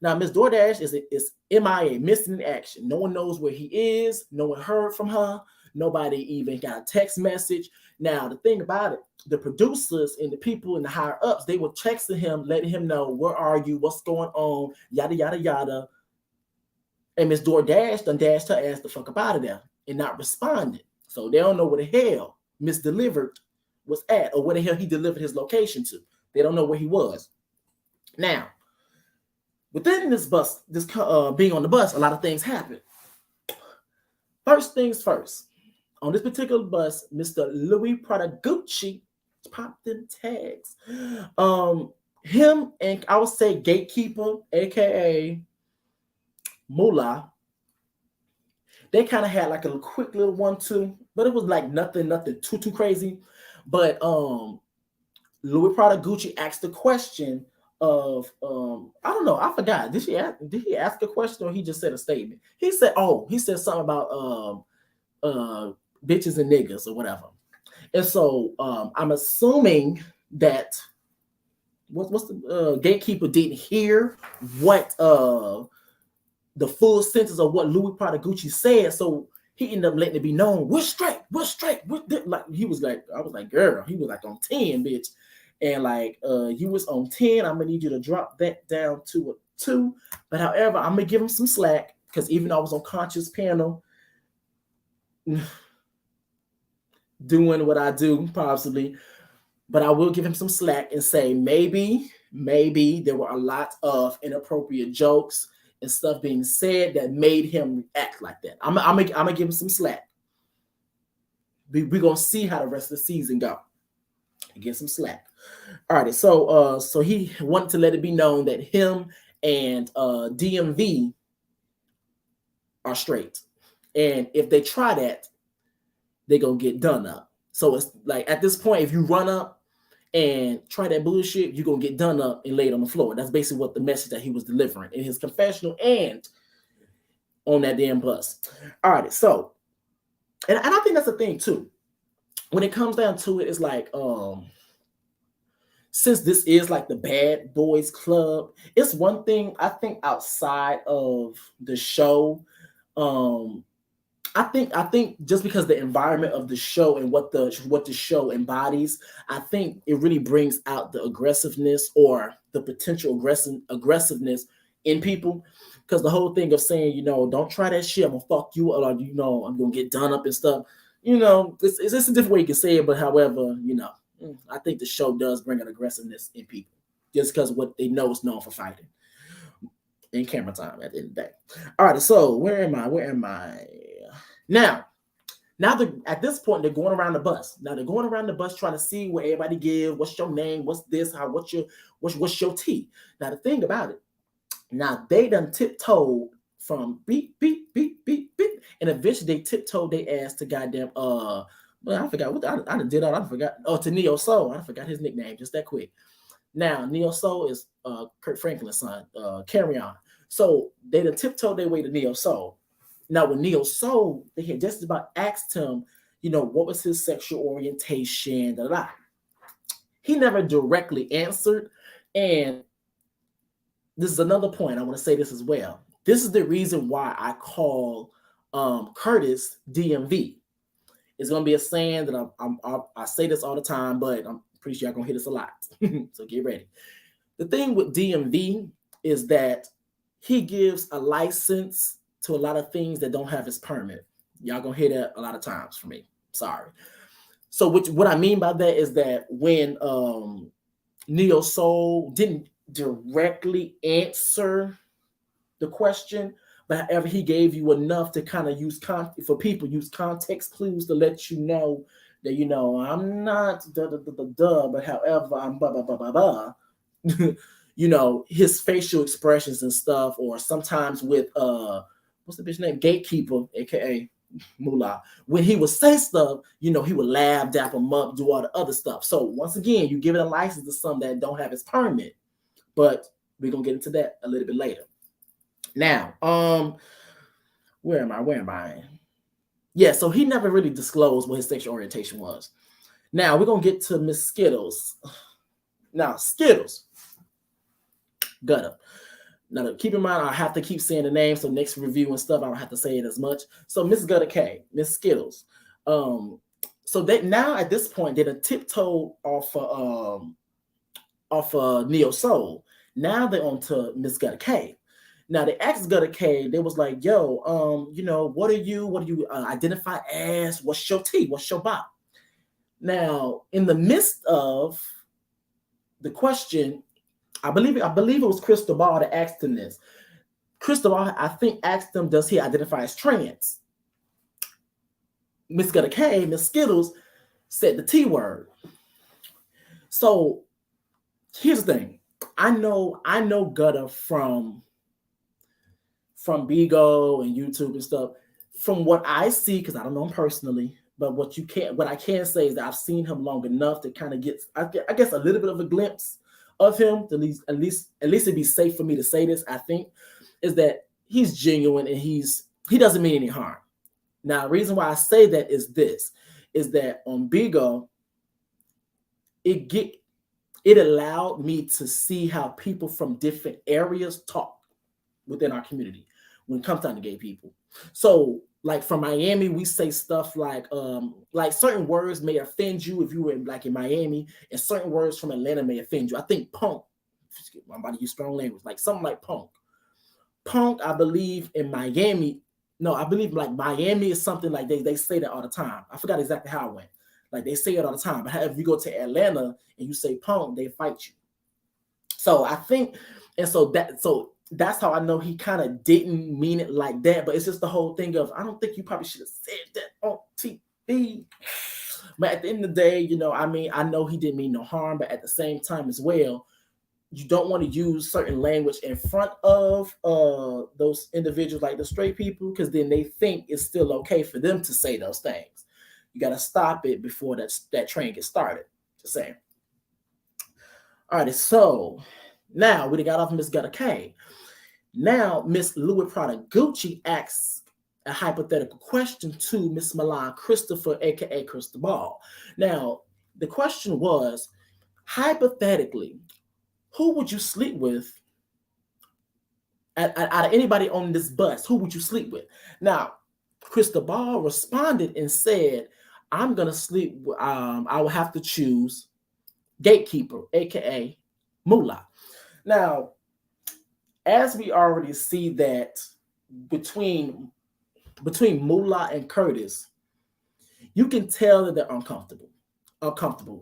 Now, Miss DoorDash is MIA, missing in action. No one knows where he is. No one heard from her. Nobody even got a text message. Now, the thing about it, the producers and the people in the higher ups, they were texting him, letting him know, where are you? What's going on? Yada, yada, yada. And Miss DoorDash done dashed her ass the fuck up out of there and not responded. So they don't know where the hell Miss Delivered was at, or where the hell he delivered his location to. They don't know where he was. Now, within this bus, being on the bus, a lot of things happen. First things first, on this particular bus, Mr. Louis Prada Gucci popped them tags. Him and I would say Gatekeeper, aka Moolah, they kind of had like a quick little 1-2, but it was like nothing too crazy. But Louis Prada Gucci asked the question of I don't know, I forgot. Did he ask a question or he just said a statement? He said something about bitches and niggas or whatever. And so I'm assuming that what's the Gatekeeper didn't hear what the full sentence of what Louis Prada Gucci said, so he ended up letting it be known, we're straight. Like he was like, I was like, girl, he was like on 10, bitch. And like you was on 10, I'm gonna need you to drop that down to a 2. But however, I'm gonna give him some slack, because even though I was on Conscious panel doing what I do, possibly, but I will give him some slack and say maybe there were a lot of inappropriate jokes and stuff being said that made him act like that. I'm gonna give him some slack. We're gonna see how the rest of the season go. Get some slack. All right, so he wanted to let it be known that him and DMV are straight, and if they try that, they're gonna get done up. So it's like at this point, if you run up and try that bullshit, you're gonna get done up and laid on the floor. That's basically what the message that he was delivering in his confessional and on that damn bus. All right, so and I think that's the thing too. When it comes down to it, it's like since this is like the bad boys club, it's one thing I think outside of the show. I think just because the environment of the show and what the show embodies, I think it really brings out the aggressiveness or the potential aggressiveness in people. Because the whole thing of saying, you know, don't try that shit, I'm gonna fuck you, or you know, I'm gonna get done up and stuff. You know, it's a different way you can say it, but however, you know, I think the show does bring an aggressiveness in people just because what they know is known for fighting in camera time at the end of the day. All right, so where am I? Now at this point, they're going around the bus. Now they're going around the bus trying to see what everybody give. What's your name? What's this? What's your T? Now the thing about it, now they done tiptoed from beep, beep, beep, beep, beep. And eventually they tiptoed their ass to goddamn well, I forgot what I did all. I forgot. Oh, to Neo Soul. I forgot his nickname just that quick. Now Neo Soul is Kurt Franklin's son. Carry on. So they done tiptoed their way to Neo Soul. Now with Neo Soul, they had just about asked him, you know, what was his sexual orientation, da, da, da. He never directly answered. And this is another point. I want to say this as well. This is the reason why I call Curtis DMV. It's going to be a saying that I say this all the time, but I'm pretty sure y'all going to hear this a lot. So get ready. The thing with DMV is that he gives a license to a lot of things that don't have his permit. Y'all going to hear that a lot of times from me. Sorry. So what I mean by that is that when Neo Soul didn't directly answer the question, but however, he gave you enough to kind of use context clues to let you know that, you know, I'm not but however, I'm blah, blah, blah, blah, blah. You know, his facial expressions and stuff, or sometimes with, what's the bitch name? Gatekeeper, aka Moolah. When he would say stuff, you know, he would laugh, dap him up, do all the other stuff. So once again, you give it a license to some that don't have his permit, but we're going to get into that a little bit later. Now, where am I? Yeah, so he never really disclosed what his sexual orientation was. Now, we're going to get to Miss Skittles. Now, Skittles. Gutter. Now, keep in mind, I have to keep saying the name, so next review and stuff, I don't have to say it as much. So, Miss Gutter K, Miss Skittles. So they now at this point, they done tiptoed off Neo Soul. Now they're on to Miss Gutter K. Now they asked Gutter K, they was like, yo, you know, what do you identify as? What's your T? What's your bop? Now, in the midst of the question, I believe it was Cristobal that asked him this. Cristobal, I think, asked him, does he identify as trans? Miss Gutter K, Miss Skittles, said the T word. So here's the thing. I know Gutter from Bigo and YouTube and stuff. From what I see, because I don't know him personally, but what I can say is that I've seen him long enough to kind of get, I guess, a little bit of a glimpse of him. At least it'd be safe for me to say this. I think is that he's genuine and he doesn't mean any harm. Now, the reason why I say that is that on Bigo, it allowed me to see how people from different areas talk within our community when it comes down to gay people. So, like from Miami, we say stuff like certain words may offend you if you were in Miami, and certain words from Atlanta may offend you. I think punk, I'm about to use strong language, like something like punk. Punk, I believe in Miami. No, I believe like Miami is something like they say that all the time. I forgot exactly how it went. Like they say it all the time. But if you go to Atlanta and you say punk, they fight you. So I think, and so that's how I know he kind of didn't mean it like that. But it's just the whole thing of, I don't think you probably should have said that on TV. But at the end of the day, I mean, I know he didn't mean no harm, but at the same time as well, you don't want to use certain language in front of those individuals, like the straight people, because then they think it's still okay for them to say those things. You got to stop it before that train gets started. Just saying. All right, so now we got off Miss Gutter K. Now Miss Louis Prada Gucci asks a hypothetical question to Miss Milan Christopher, aka Crystal Ball. Now the question was, hypothetically, who would you sleep with out of anybody on this bus? Who would you sleep with? Now, Crystal Ball responded and said, I'm going to sleep with, I will have to choose Gatekeeper, aka Moolah. Now, as we already see that between Moolah and Curtis, you can tell that they're uncomfortable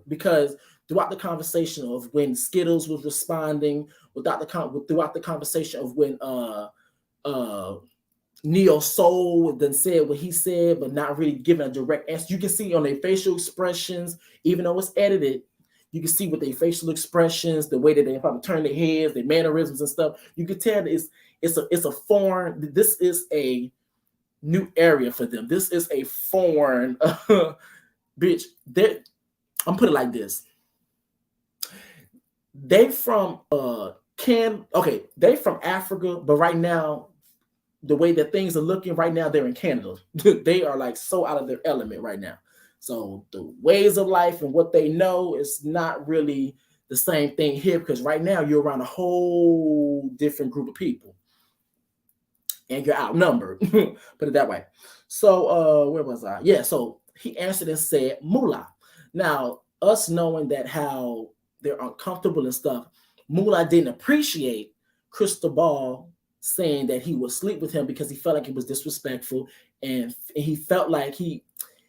because throughout the conversation of when Skittles was responding, throughout the conversation of when Neo Soul then said what he said, but not really giving a direct answer, you can see on their facial expressions, even though it's edited, you can see with their facial expressions, the way that they probably turn their heads, their mannerisms and stuff. You can tell that it's a foreign. This is a new area for them. This is a foreign bitch. I'm putting it like this. They from they from Africa, but right now, the way that things are looking right now, they're in Canada. They are like so out of their element right now. So the ways of life and what they know is not really the same thing here, because right now you're around a whole different group of people. And you're outnumbered, put it that way. So where was I? Yeah, so he answered and said Moolah. Now, us knowing that how they're uncomfortable and stuff, Moolah didn't appreciate Crystal Ball saying that he would sleep with him because he felt like it was disrespectful, and he felt like he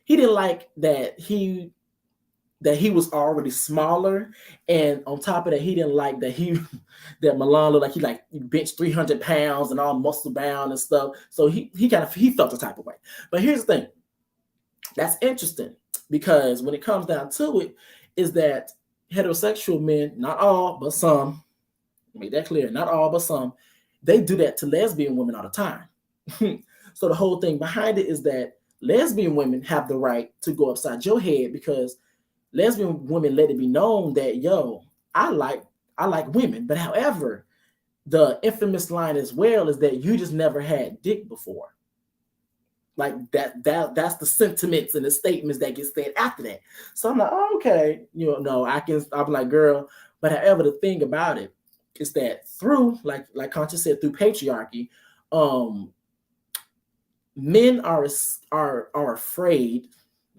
didn't like that he was already smaller, and on top of that, he didn't like that Milan looked like he benched 300 pounds and all muscle bound and stuff. So he felt the type of way. But here's the thing, that's interesting, because when it comes down to it, is that heterosexual men, not all but some, make that clear, not all but some, they do that to lesbian women all the time. So the whole thing behind it is that lesbian women have the right to go upside your head, because lesbian women let it be known that, yo, I like women. But however, the infamous line as well is that you just never had dick before. Like that's the sentiments and the statements that get said after that. So I'm like, oh, okay, I'm like, girl. But however, the thing about it is that through, like Conscious said, through patriarchy, men are afraid.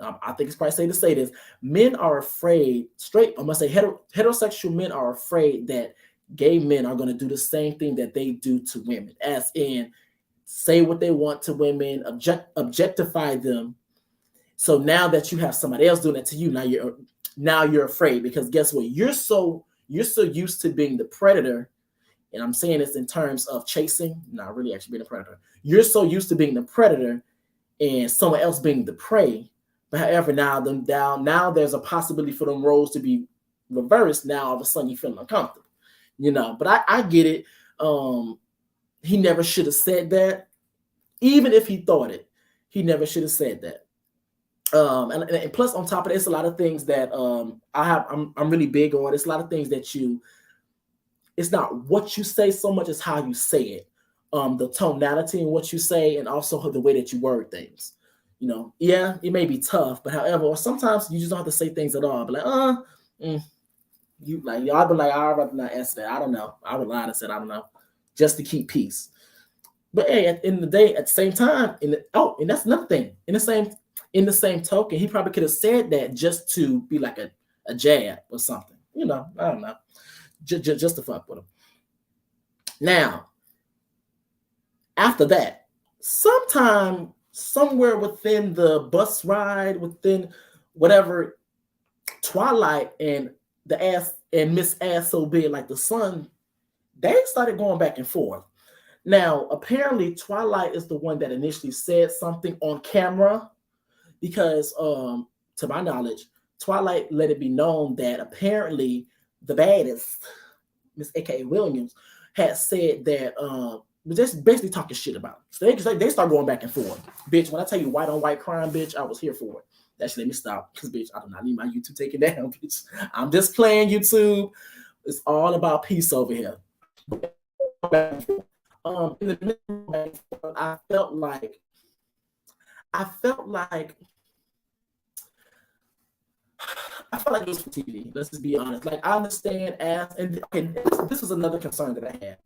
I think it's probably safe to say this. Men are afraid, heterosexual men are afraid that gay men are going to do the same thing that they do to women, as in say what they want to women, objectify them. So now that you have somebody else doing that to you, now you're afraid, because guess what? You're so used to being the predator, and I'm saying this in terms of chasing, not really actually being a predator. You're so used to being the predator and someone else being the prey. But however, now there's a possibility for them roles to be reversed. Now all of a sudden you feel uncomfortable, But I get it. He never should have said that. Even if he thought it, he never should have said that. And plus, on top of this, a lot of things that I'm really big on. It's a lot of things that it's not what you say so much as how you say it. The tonality in what you say, and also the way that you word things. Yeah, it may be tough, but however, or sometimes you just don't have to say things at all. But y'all be like, I'd rather not answer that. I don't know. I would lie and said I don't know, just to keep peace. But hey, at the end of the day, at the same time, and that's another thing. In the same token, he probably could have said that just to be like a jab or something. I don't know, just to fuck with him. Now, after that, sometime somewhere within the bus ride, within whatever Twilight and the ass and Miss Ass So Big Like the Sun, they started going back and forth. Now, apparently, Twilight is the one that initially said something on camera because, to my knowledge, Twilight let it be known that apparently the baddest, Miss AKA Williams, had said that just basically talking shit about it. So they start going back and forth. Bitch, when I tell you white on white crime, bitch, I was here for it. Actually, let me stop because, bitch, I do not need my YouTube taken down, bitch. I'm just playing YouTube. It's all about peace over here. In the middle, I felt like it was for TV. Let's just be honest. Like, I understand and this was another concern that I had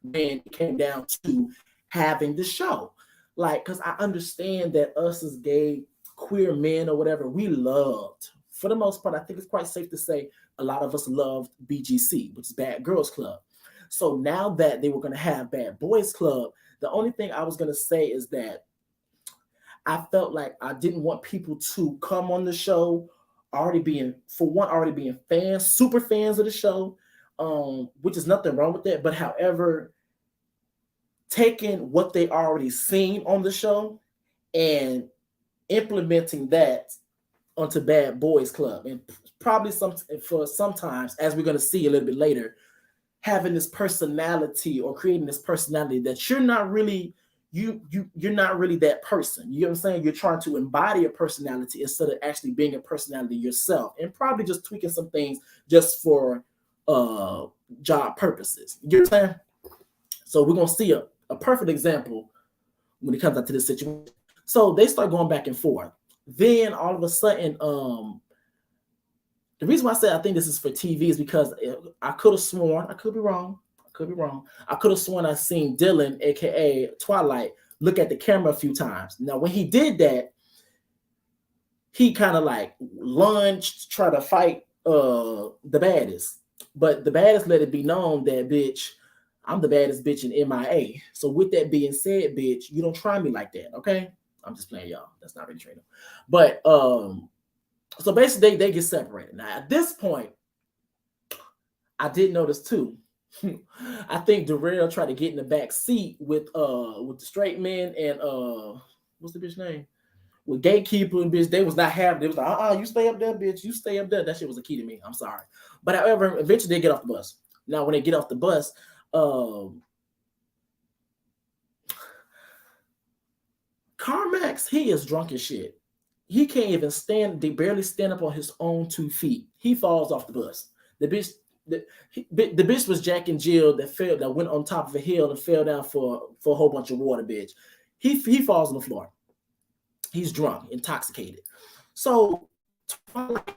when it came down to having the show. Like, because I understand that us as gay, queer men or whatever, we loved, for the most part, I think it's quite safe to say a lot of us loved BGC, which is Bad Girls Club. So now that they were going to have Bad Boys Club, the only thing I was going to say is that I felt like I didn't want people to come on the show already being fans, super fans of the show, which is nothing wrong with that. But however, taking what they already seen on the show and implementing that onto Bad Boys Club, and probably sometimes, as we're going to see a little bit later, having this personality or creating this personality that you're not really you're not really that person. You know what I'm saying? You're trying to embody a personality instead of actually being a personality yourself, and probably just tweaking some things just for job purposes. You know what I'm saying? So we're gonna see a perfect example when it comes out to this situation. So they start going back and forth. Then all of a sudden, the reason why I said I think this is for TV is because I could have sworn, I could be wrong. I could have sworn I seen Dylan, aka Twilight, look at the camera a few times. Now, when he did that, he kind of like lunged, try to fight the baddest. But the baddest let it be known that, bitch, I'm the baddest bitch in MIA. So with that being said, bitch, you don't try me like that, okay? I'm just playing, y'all. That's not really training. But so basically they get separated. Now at this point, I did notice too. I think Darrell tried to get in the back seat with the straight men and what's the bitch name? With Gatekeeper and bitch, they was not having. They was like, you stay up there, bitch. You stay up there. That shit was a key to me. I'm sorry, but however, eventually they get off the bus. Now when they get off the bus, Carmax, he is drunk as shit. He can't even stand. They barely stand up on his own 2 feet. He falls off the bus. The bitch was Jack and Jill that went on top of a hill and fell down for a whole bunch of water, bitch. He falls on the floor. He's drunk, intoxicated. So Twilight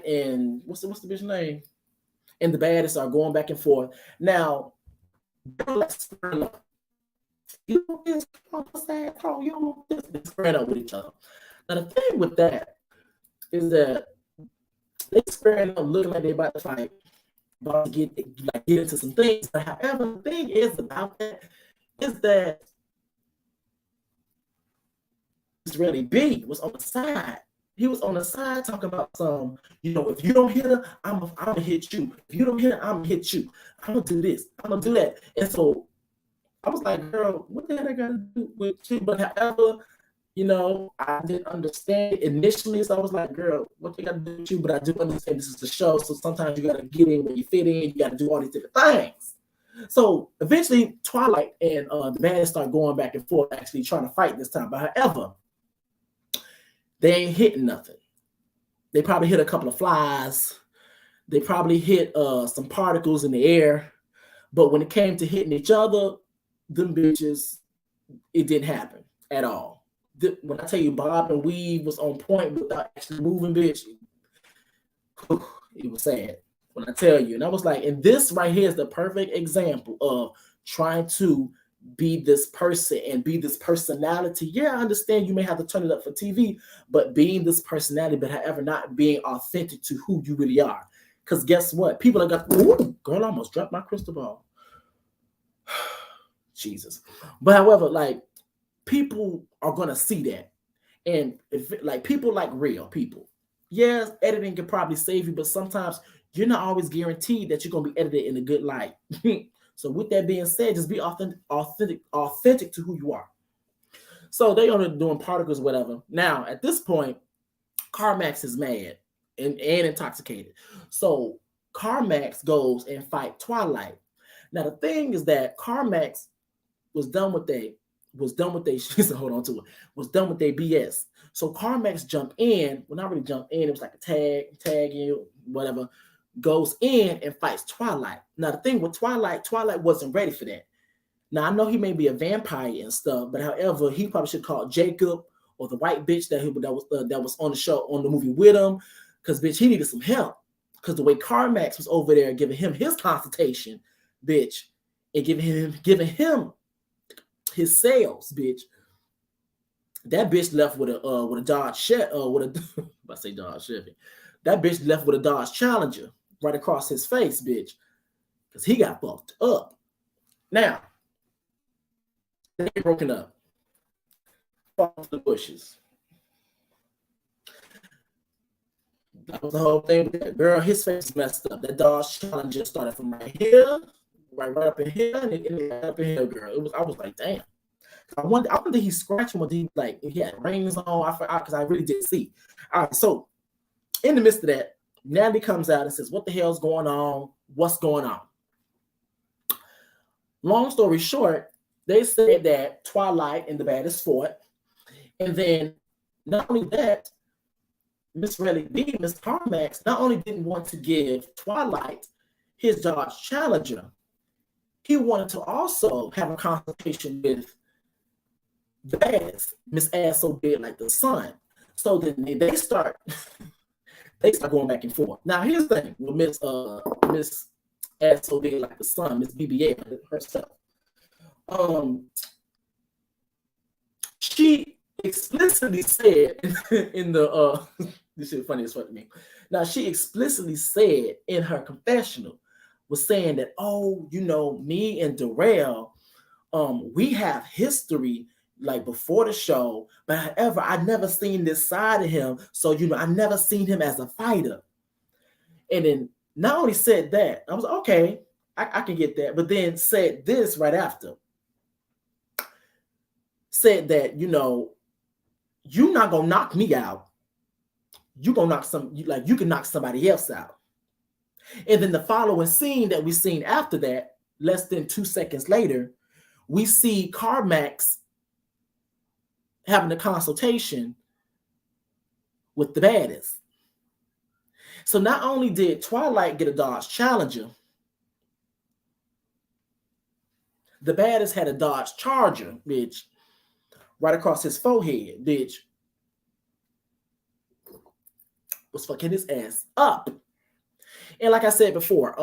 and what's the bitch name? And the baddest are going back and forth. Now, you know this, you know this, spread up with each other. Now the thing with that is that they spread up looking like they about to fight, about to get into some things. But however, the thing is about that is that Israeli B was on the side. He was on the side talking about some, if you don't hit her, I'm gonna hit you. If you don't hit her, I'm gonna hit you. I'm gonna do this. I'm gonna do that. And so I was like, girl, what the hell I gotta do with you? But however, I didn't understand it initially. So I was like, girl, what they gotta do with you? But I do understand this is the show. So sometimes you gotta get in where you fit in. You gotta do all these different things. So eventually Twilight and the man start going back and forth, actually trying to fight this time. But however, they ain't hitting nothing. They probably hit a couple of flies. They probably hit some particles in the air. But when it came to hitting each other, them bitches, it didn't happen at all. When I tell you Bob and Weave was on point without actually moving, bitch, it was sad. When I tell you, and I was like, and this right here is the perfect example of trying to be this person and be this personality. Yeah, I understand you may have to turn it up for TV, but being this personality, but however, not being authentic to who you really are. Because guess what? People are girl, I almost dropped my crystal ball. Jesus. But however, like, people are going to see that. And if like people like real people, yes, editing can probably save you, but sometimes you're not always guaranteed that you're gonna be edited in a good light. So with that being said, just be authentic to who you are. So they are doing particles, whatever. Now at this point, Carmax is mad and intoxicated. So Carmax goes and fight Twilight. Now the thing is that Carmax was done with they she said, hold on to it, was done with their BS. So Carmax jumped in, well, not really jumped in, it was like a tag in, whatever, goes in and fights Twilight. Now the thing with Twilight wasn't ready for that. Now I know he may be a vampire and stuff, but however, he probably should call Jacob or the white bitch that was on the show, on the movie with him, because bitch, he needed some help. Because the way Carmax was over there giving him his consultation, bitch, and giving him his sales, bitch. That bitch left with a Dodge I say Dodge Chevy. That bitch left with a Dodge Challenger right across his face, bitch, because he got fucked up. Now they broken up. Off the bushes. That was the whole thing with that girl. His face messed up. That Dodge Challenger started from right here, right up in here, and it up in here, girl. I was like, damn. I wonder he scratched him, or he had rings on. I forgot because I really didn't see. All right, so in the midst of that, Natalie comes out and says, "What the hell's going on? What's going on?" Long story short, they said that Twilight and the baddest fought, and then not only that, Miss Carmax, not only didn't want to give Twilight his Dodge Challenger, he wanted to also have a consultation with the baddest, Miss Ass So Big Like the Sun. So then they start going back and forth. Now here's the thing with Miss Ass So Big Like the Sun, Miss BBA herself. She explicitly said in the this is funny as fuck to me. Now she explicitly said in her confessional, was saying that, oh, me and Darrell, we have history like before the show, but however, I never seen this side of him. So I never seen him as a fighter. And then not only said that, I was like, okay, I can get that, but then said this right after. Said that, you're not gonna knock me out. You're gonna you can knock somebody else out. And then the following scene that we seen after that, less than 2 seconds later, we see Carmax having a consultation with the baddest. So not only did Twilight get a Dodge Challenger, the baddest had a Dodge Charger, bitch, right across his forehead, bitch. Was fucking his ass up. And like I said before,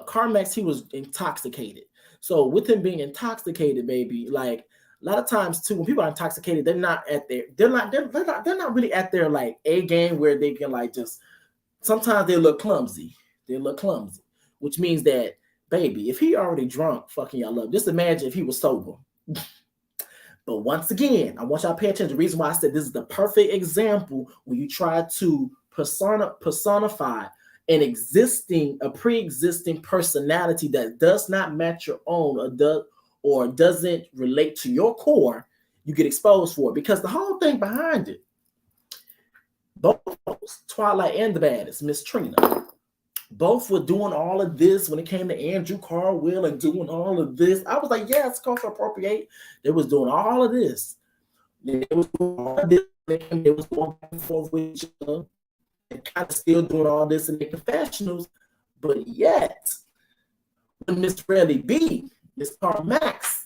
Carmax, he was intoxicated. So with him being intoxicated, baby, like a lot of times too, when people are intoxicated, they're not really at their like A game where they can like just, sometimes they look clumsy. Which means that, baby, if he already drunk, fucking y'all up, just imagine if he was sober. But once again, I want y'all to pay attention. The reason why I said this is the perfect example when you try to personify a pre-existing personality that does not match your own or doesn't relate to your core, you get exposed for it. Because the whole thing behind it, both Twilight and the baddest, Miss Trina, both were doing all of this when it came to Andrew Carwell and doing all of this. I was like, yeah, it's culture appropriate. They was doing all of this. They was doing all of this. They was going back and forth with each other and kind of still doing all this in their confessionals. But yet, when Miss Rally B, Miss Carmax,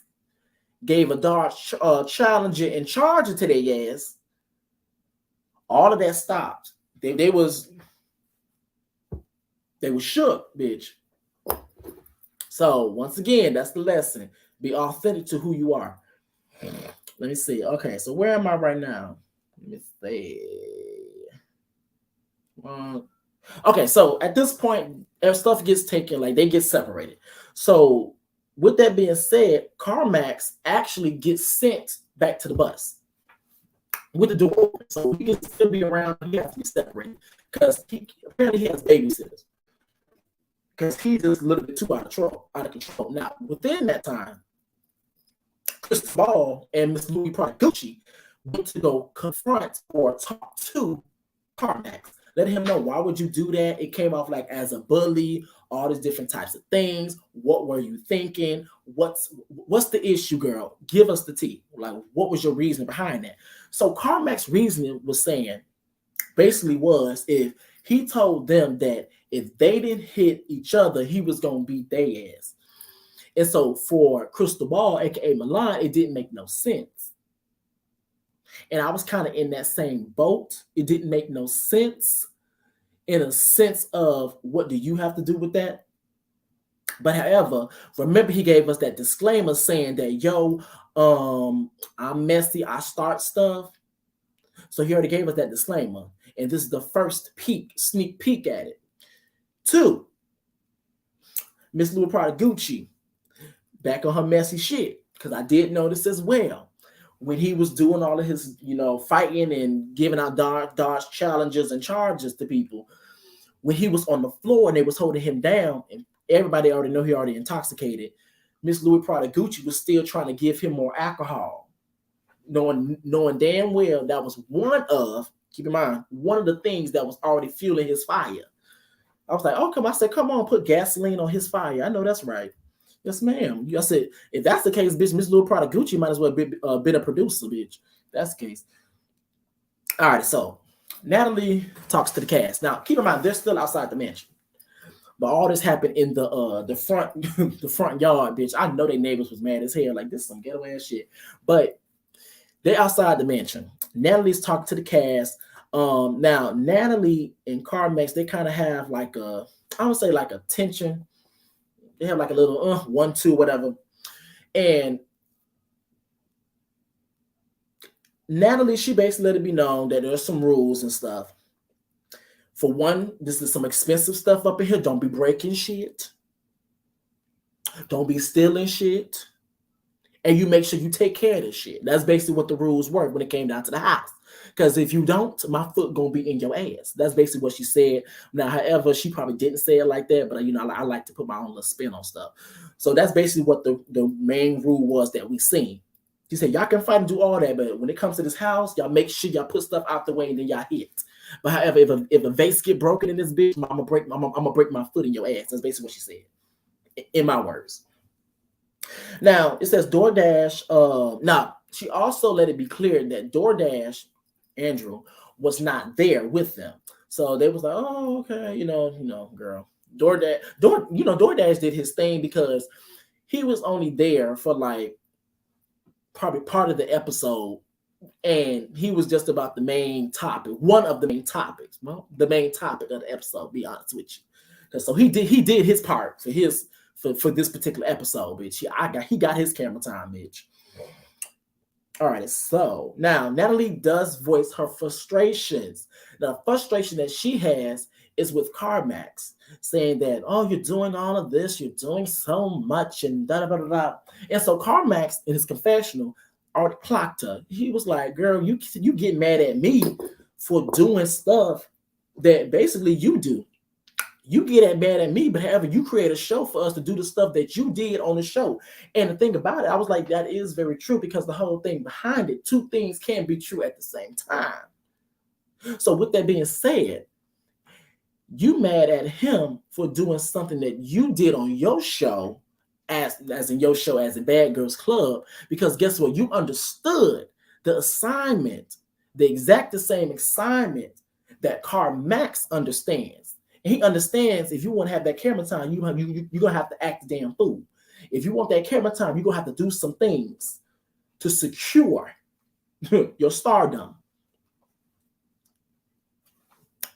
gave a Dodge Challenger and Charger to their ass, all of that stopped. They was shook, bitch. So once again, that's the lesson. Be authentic to who you are. Let me see. Okay, so where am I right now? Let me see. Okay, so at this point, their stuff gets taken, like they get separated. So with that being said, Carmax actually gets sent back to the bus. with the door open, so he can still be around. He has to be separated because apparently he has babysitters because he's just a little bit too out of control. Now, within that time, Cristobal and Miss Louis Gucci went to go confront or talk to Carmax, let him know, why would you do that? It came off like as a bully, all these different types of things. What were you thinking? What's the issue, girl? Give us the tea. Like, what was your reason behind that? So Carmax's reasoning was saying, basically was, if he told them that if they didn't hit each other, he was going to beat their ass. And so for Cristobal, aka Milan, it didn't make no sense. And I was kind of in that same boat. It didn't make no sense in a sense of, what do you have to do with that? But however, remember he gave us that disclaimer saying that, yo, I'm messy, I start stuff. So he already gave us that disclaimer. And this is the first sneak peek at it. 2, Miss Louis Gucci, back on her messy shit, because I did notice as well when he was doing all of his, fighting and giving out dodge challenges and charges to people. When he was on the floor and they was holding him down, and everybody already know he already intoxicated, Miss Louis Gucci was still trying to give him more alcohol, knowing damn well that was keep in mind, one of the things that was already fueling his fire. I was like, come on, put gasoline on his fire. I know that's right. Yes, ma'am. I said, if that's the case, bitch, Miss Louis Gucci might as well be a producer, bitch. That's the case. All right, so Natalie talks to the cast. Now, keep in mind, they're still outside the mansion. But all this happened in the front the front yard, bitch. I know their neighbors was mad as hell. Like, this is some ghetto ass shit. But they're outside the mansion. Natalie's talking to the cast. Now, Natalie and Carmax, they kind of have like I would say like a tension. They have like a little 1-2, whatever. And Natalie, she basically let it be known that there's some rules and stuff. For one, this is some expensive stuff up in here. Don't be breaking shit. Don't be stealing shit. And you make sure you take care of this shit. That's basically what the rules were when it came down to the house. Because if you don't, my foot gonna be in your ass. That's basically what she said. Now, however, she probably didn't say it like that, but I like to put my own little spin on stuff. So that's basically what the main rule was that we seen. She said, y'all can fight and do all that, but when it comes to this house, y'all make sure y'all put stuff out the way and then y'all hit. But however, if a vase get broken in this bitch, I'm gonna break my foot in your ass. That's basically what she said, in my words. Now it says DoorDash. Now she also let it be clear that DoorDash, Andrew, was not there with them. So they was like, oh, okay, girl. DoorDash did his thing because he was only there for like probably part of the episode, and he was just about the main topic, one of the main topics. Well, the main topic of the episode, be honest with you. So he did his part for this particular episode, bitch. He got his camera time, bitch. All right, so now Natalie does voice her frustrations. The frustration that she has is with Carmax, saying that, oh, you're doing all of this, you're doing so much, and da da da da. And so Carmax, in his confessional, already clocked her. He was like, girl, you get mad at me for doing stuff that basically you do. You get mad at me, but however, you create a show for us to do the stuff that you did on the show. And the thing about it, I was like, that is very true, because the whole thing behind it, two things can be true at the same time. So with that being said, you mad at him for doing something that you did on your show, as in your show, as in Bad Girls Club, because guess what? You understood the assignment, the same assignment that Carmax understands. And he understands, if you want to have that camera time, you're going to have to act the damn fool. If you want that camera time, you're going to have to do some things to secure your stardom.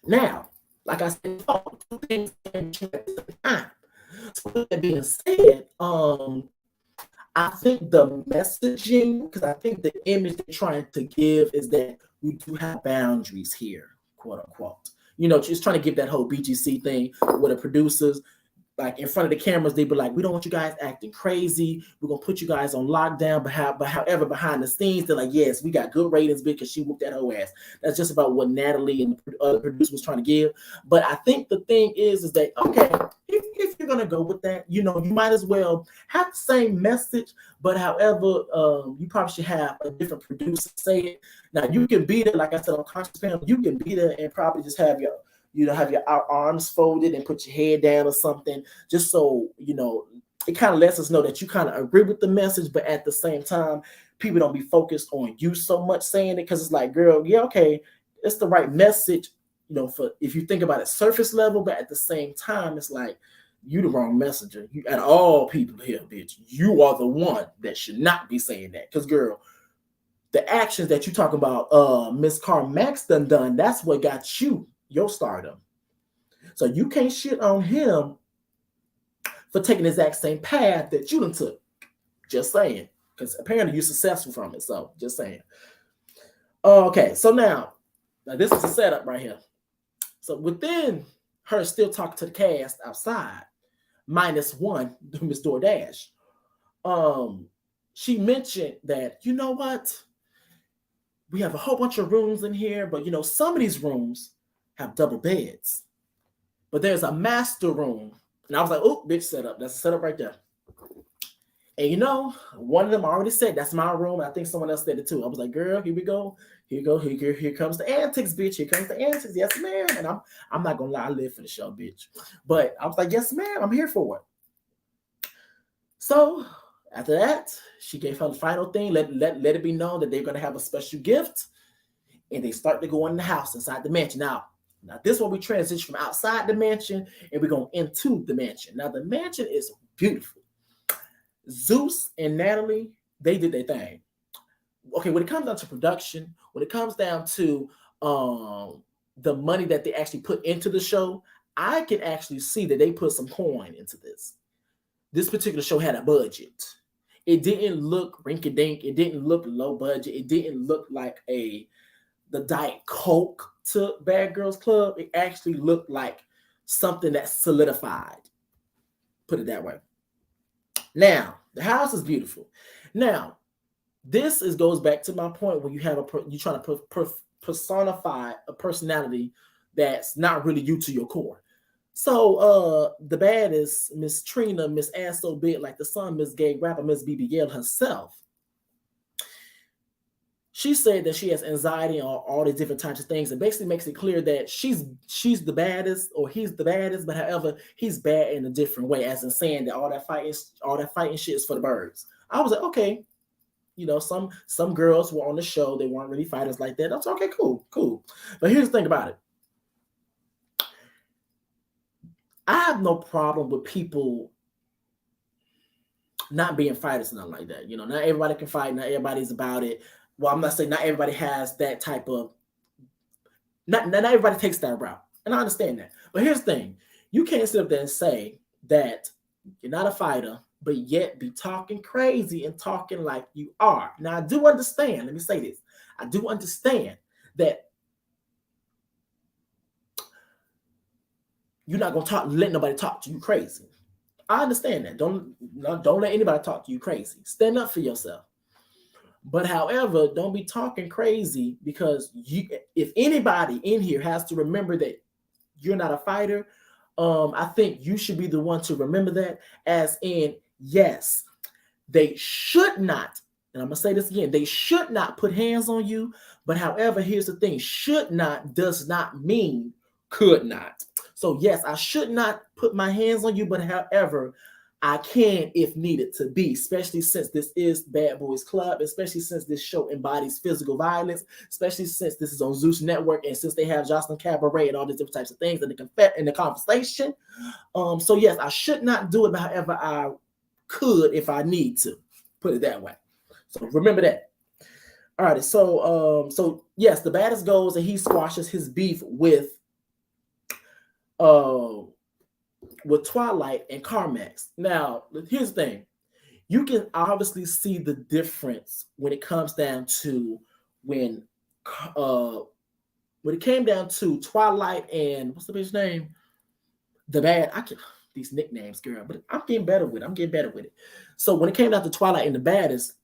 Now, like I said, two things can be at the time. So with that being said, I think the messaging, because I think the image they're trying to give is that we do have boundaries here, quote unquote. Just trying to give that whole BGC thing with the producers. like in front of the cameras, they'd be like, we don't want you guys acting crazy. We're gonna put you guys on lockdown. But however, behind the scenes, they're like, yes, we got good ratings because she whooped that whole ass. That's just about what Natalie and the other producer was trying to give. But I think the thing is that okay, if you're gonna go with that, you might as well have the same message, but however, you probably should have a different producer say it. Now you can be there, like I said on Conscious Panel, you can be there and probably just have your have your arms folded and put your head down or something, just so it kind of lets us know that you kind of agree with the message, but at the same time, people don't be focused on you so much saying it, because it's like, girl, yeah, okay, it's the right message, for if you think about it surface level, but at the same time, it's like you the wrong messenger. You and all people here, bitch, you are the one that should not be saying that, because girl, the actions that you talk about, Miss Carmack's done, that's what got you your stardom. So you can't shit on him for taking the exact same path that you done took. Just saying. Because apparently you're successful from it. So just saying. Okay, so now this is a setup right here. So within her still talking to the cast outside, -1, Miss DoorDash, she mentioned that, you know what? We have a whole bunch of rooms in here, but some of these rooms have double beds, but there's a master room. And I was like, oh, bitch, setup. That's a setup right there. And one of them already said, that's my room. I think someone else said it too. I was like, girl, here we go. Here comes the antics, bitch. Here comes the antics. Yes, ma'am. And I'm not gonna lie, I live for the show, bitch. But I was like, yes, ma'am, I'm here for it. So after that, she gave her the final thing. Let it be known that they're gonna have a special gift. And they start to go in the house inside the mansion. Now this is where we transition from outside the mansion and we're going into the mansion. Now the mansion is beautiful. Zeus and Natalie, they did their thing. Okay, when it comes down to production, when it comes down to the money that they actually put into the show, I can actually see that they put some coin into this. This particular show had a budget. It didn't look rinky-dink. It didn't look low budget. It didn't look like the Diet Coke to Bad Girls Club. It actually looked like something that's solidified. Put it that way. Now, the house is beautiful. Now, this goes back to my point when you're trying to personify a personality that's not really you to your core. So the baddest, Miss Trina, Miss Ass So Big Like the Sun, Miss Gay Rapper, Miss BBL herself, she said that she has anxiety on all these different types of things, and basically makes it clear that she's the baddest, or he's the baddest, but however, he's bad in a different way, as in saying that all that fighting shit is for the birds. I was like, okay, some girls were on the show, they weren't really fighters like that. That's okay, cool. But here's the thing about it. I have no problem with people not being fighters and nothing like that. Not everybody can fight, not everybody's about it. Well, I'm not saying not everybody has that type of, not everybody takes that route. And I understand that. But here's the thing. You can't sit up there and say that you're not a fighter, but yet be talking crazy and talking like you are. Now, I do understand. Let me say this. I do understand that you're not going to let nobody talk to you crazy. I understand that. Don't let anybody talk to you crazy. Stand up for yourself. But however, don't be talking crazy, because if anybody in here has to remember that you're not a fighter, I think you should be the one to remember that, as in, yes, they should not, and I'm going to say this again, they should not put hands on you. But however, here's the thing, should not does not mean could not. So yes, I should not put my hands on you, but however, I can if needed to be, especially since this is Bad Boys Club, especially since this show embodies physical violence, especially since this is on Zeus Network, and since they have Jocelyn Cabaret and all these different types of things in the conversation. So yes, I should not do it, but however, I could if I need to. Put it that way. So remember that. All right. So yes, the baddest goes and he squashes his beef with Twilight and Carmax. Now, here's the thing. You can obviously see the difference when it comes down to when it came down to Twilight and what's the bitch's name? These these nicknames, girl. But I'm getting better with it. I'm getting better with it. So when it came out to Twilight and the Baddest,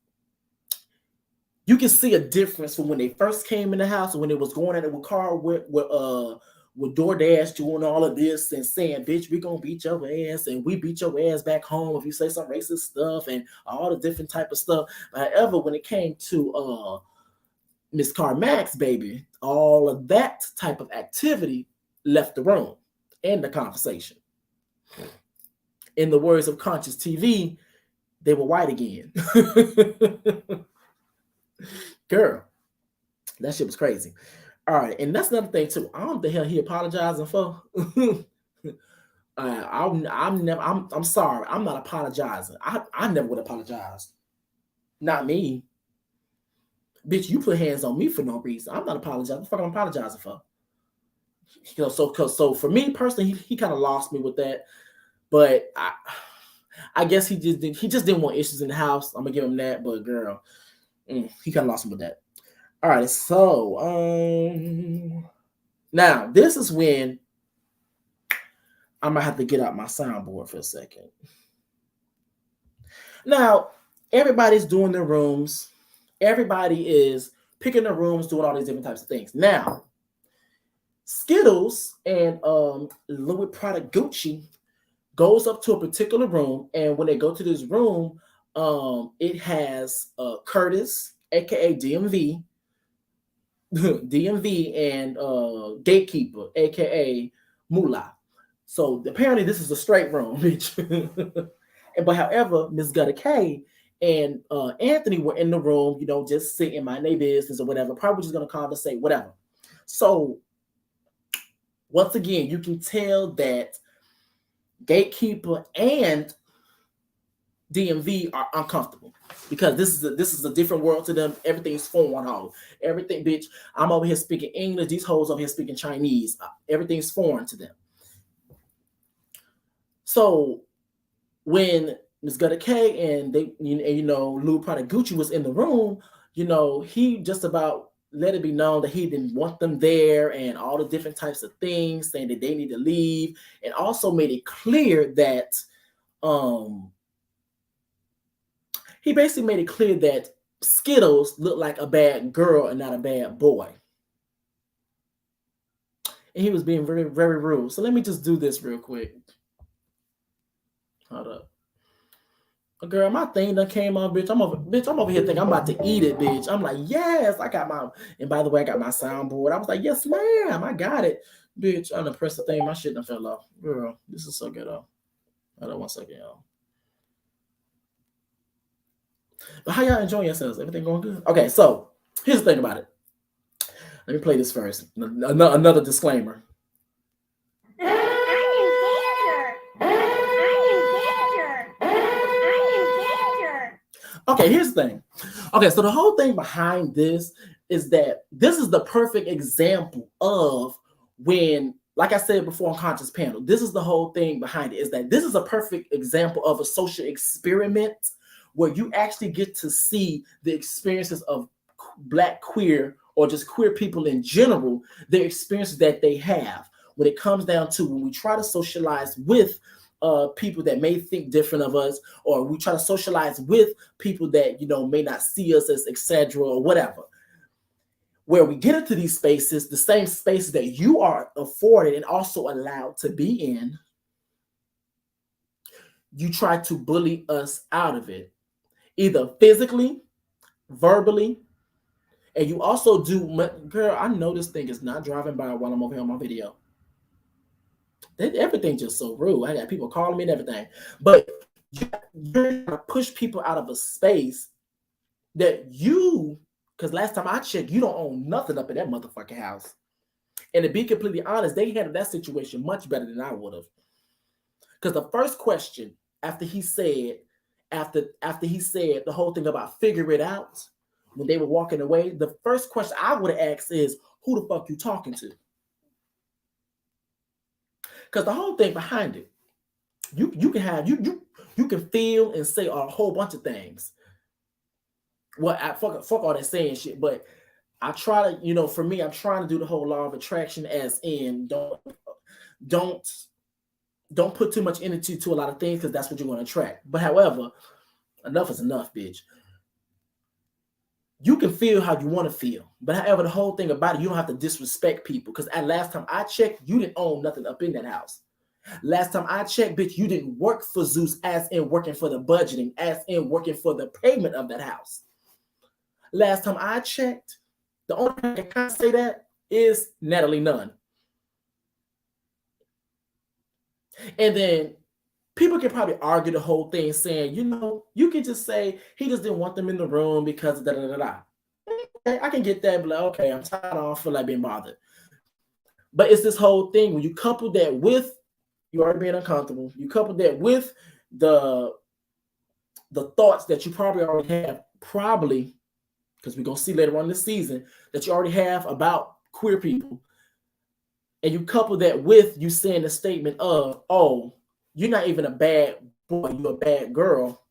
you can see a difference from when they first came in the house and when they was going at it with Carl with DoorDash doing all of this and saying, bitch, we gonna beat your ass and we beat your ass back home if you say some racist stuff and all the different type of stuff. However, when it came to Miss Carmack's baby, all of that type of activity left the room and the conversation. In the words of Conscious TV, they were white again. Girl, that shit was crazy. All right, and that's another thing too. I don't know what the hell he apologizing for. I'm sorry. I'm not apologizing. I never would apologize. Not me. Bitch, you put hands on me for no reason. I'm not apologizing. What the fuck I'm apologizing for? So for me personally, he kind of lost me with that. But I guess he just didn't want issues in the house. I'm gonna give him that. But girl, he kind of lost me with that. All right, so now this is when I'm gonna have to get out my soundboard for a second. Now, everybody's doing their rooms. Everybody is picking their rooms, doing all these different types of things. Now, Skittles and Louis Prada Gucci goes up to a particular room, and when they go to this room, it has Curtis, aka DMV, and Gatekeeper, aka Moolah. So apparently this is a straight room, bitch. But however, Miss Gutter K and Anthony were in the room, just sitting, mind their business or whatever, probably just gonna conversate, whatever. So once again, you can tell that Gatekeeper and DMV are uncomfortable because this is a different world to them. Everything's foreign. Everything, bitch. I'm over here speaking English. These hoes over here speaking Chinese. Everything's foreign to them. So when Ms. Gutter K and Lou Prada Gucci was in the room, he just about let it be known that he didn't want them there and all the different types of things, saying that they need to leave, and also made it clear that he basically made it clear that Skittles looked like a bad girl and not a bad boy. And he was being very, very rude. So let me just do this real quick. Hold up. Girl, my thing done came on, bitch. I'm over here thinking I'm about to eat it, bitch. I'm like, yes, I got my, and by the way, I got my soundboard. I was like, yes, ma'am, I got it. Bitch, I done pressed the thing. My shit done fell off. Girl, this is so good, though. Hold on 1 second, y'all. But how y'all enjoying yourselves? Everything going good? Okay, so here's the thing about it. Let me play this first. Another disclaimer. Okay, here's the thing. Okay, so the whole thing behind this is that this is the perfect example of when, like I said before on Conscious Panel, this is the whole thing behind it, is that this is a perfect example of a social experiment where you actually get to see the experiences of Black queer or just queer people in general, their experiences that they have when it comes down to when we try to socialize with people that may think different of us, or we try to socialize with people that may not see us as etc. or whatever. Where we get into these spaces, the same spaces that you are afforded and also allowed to be in, you try to bully us out of it, either physically, verbally, and you also do. Girl, I know this thing is not driving by while I'm over here on my video. Everything's just so rude. I got people calling me and everything. But you're going to push people out of a space that because last time I checked, you don't own nothing up in that motherfucking house. And to be completely honest, they handled that situation much better than I would have. Because the first question after he said the whole thing about figure it out, when they were walking away, the first question I would have asked is, who the fuck you talking to? Because the whole thing behind it, you can feel and say a whole bunch of things. Well, fuck all that saying shit, but I try to, for me, I'm trying to do the whole law of attraction, as in don't don't put too much energy to a lot of things because that's what you're going to attract. But however, enough is enough, bitch. You can feel how you want to feel. But however, the whole thing about it, you don't have to disrespect people. Because at last time I checked, you didn't own nothing up in that house. Last time I checked, bitch, you didn't work for Zeus as in working for the budgeting, as in working for the payment of that house. Last time I checked, the only person that can say that is Natalie Nunn. And then people can probably argue the whole thing saying, you know, you can just say he just didn't want them in the room because da da da da. Okay, I can get that, but like, okay, I'm tired, I don't feel like being bothered. But it's this whole thing when you couple that with you already being uncomfortable, you couple that with the thoughts that you probably already have, probably because we're gonna see later on this season that you already have about queer people, and you couple that with you saying the statement of, oh, you're not even a bad boy, you're a bad girl.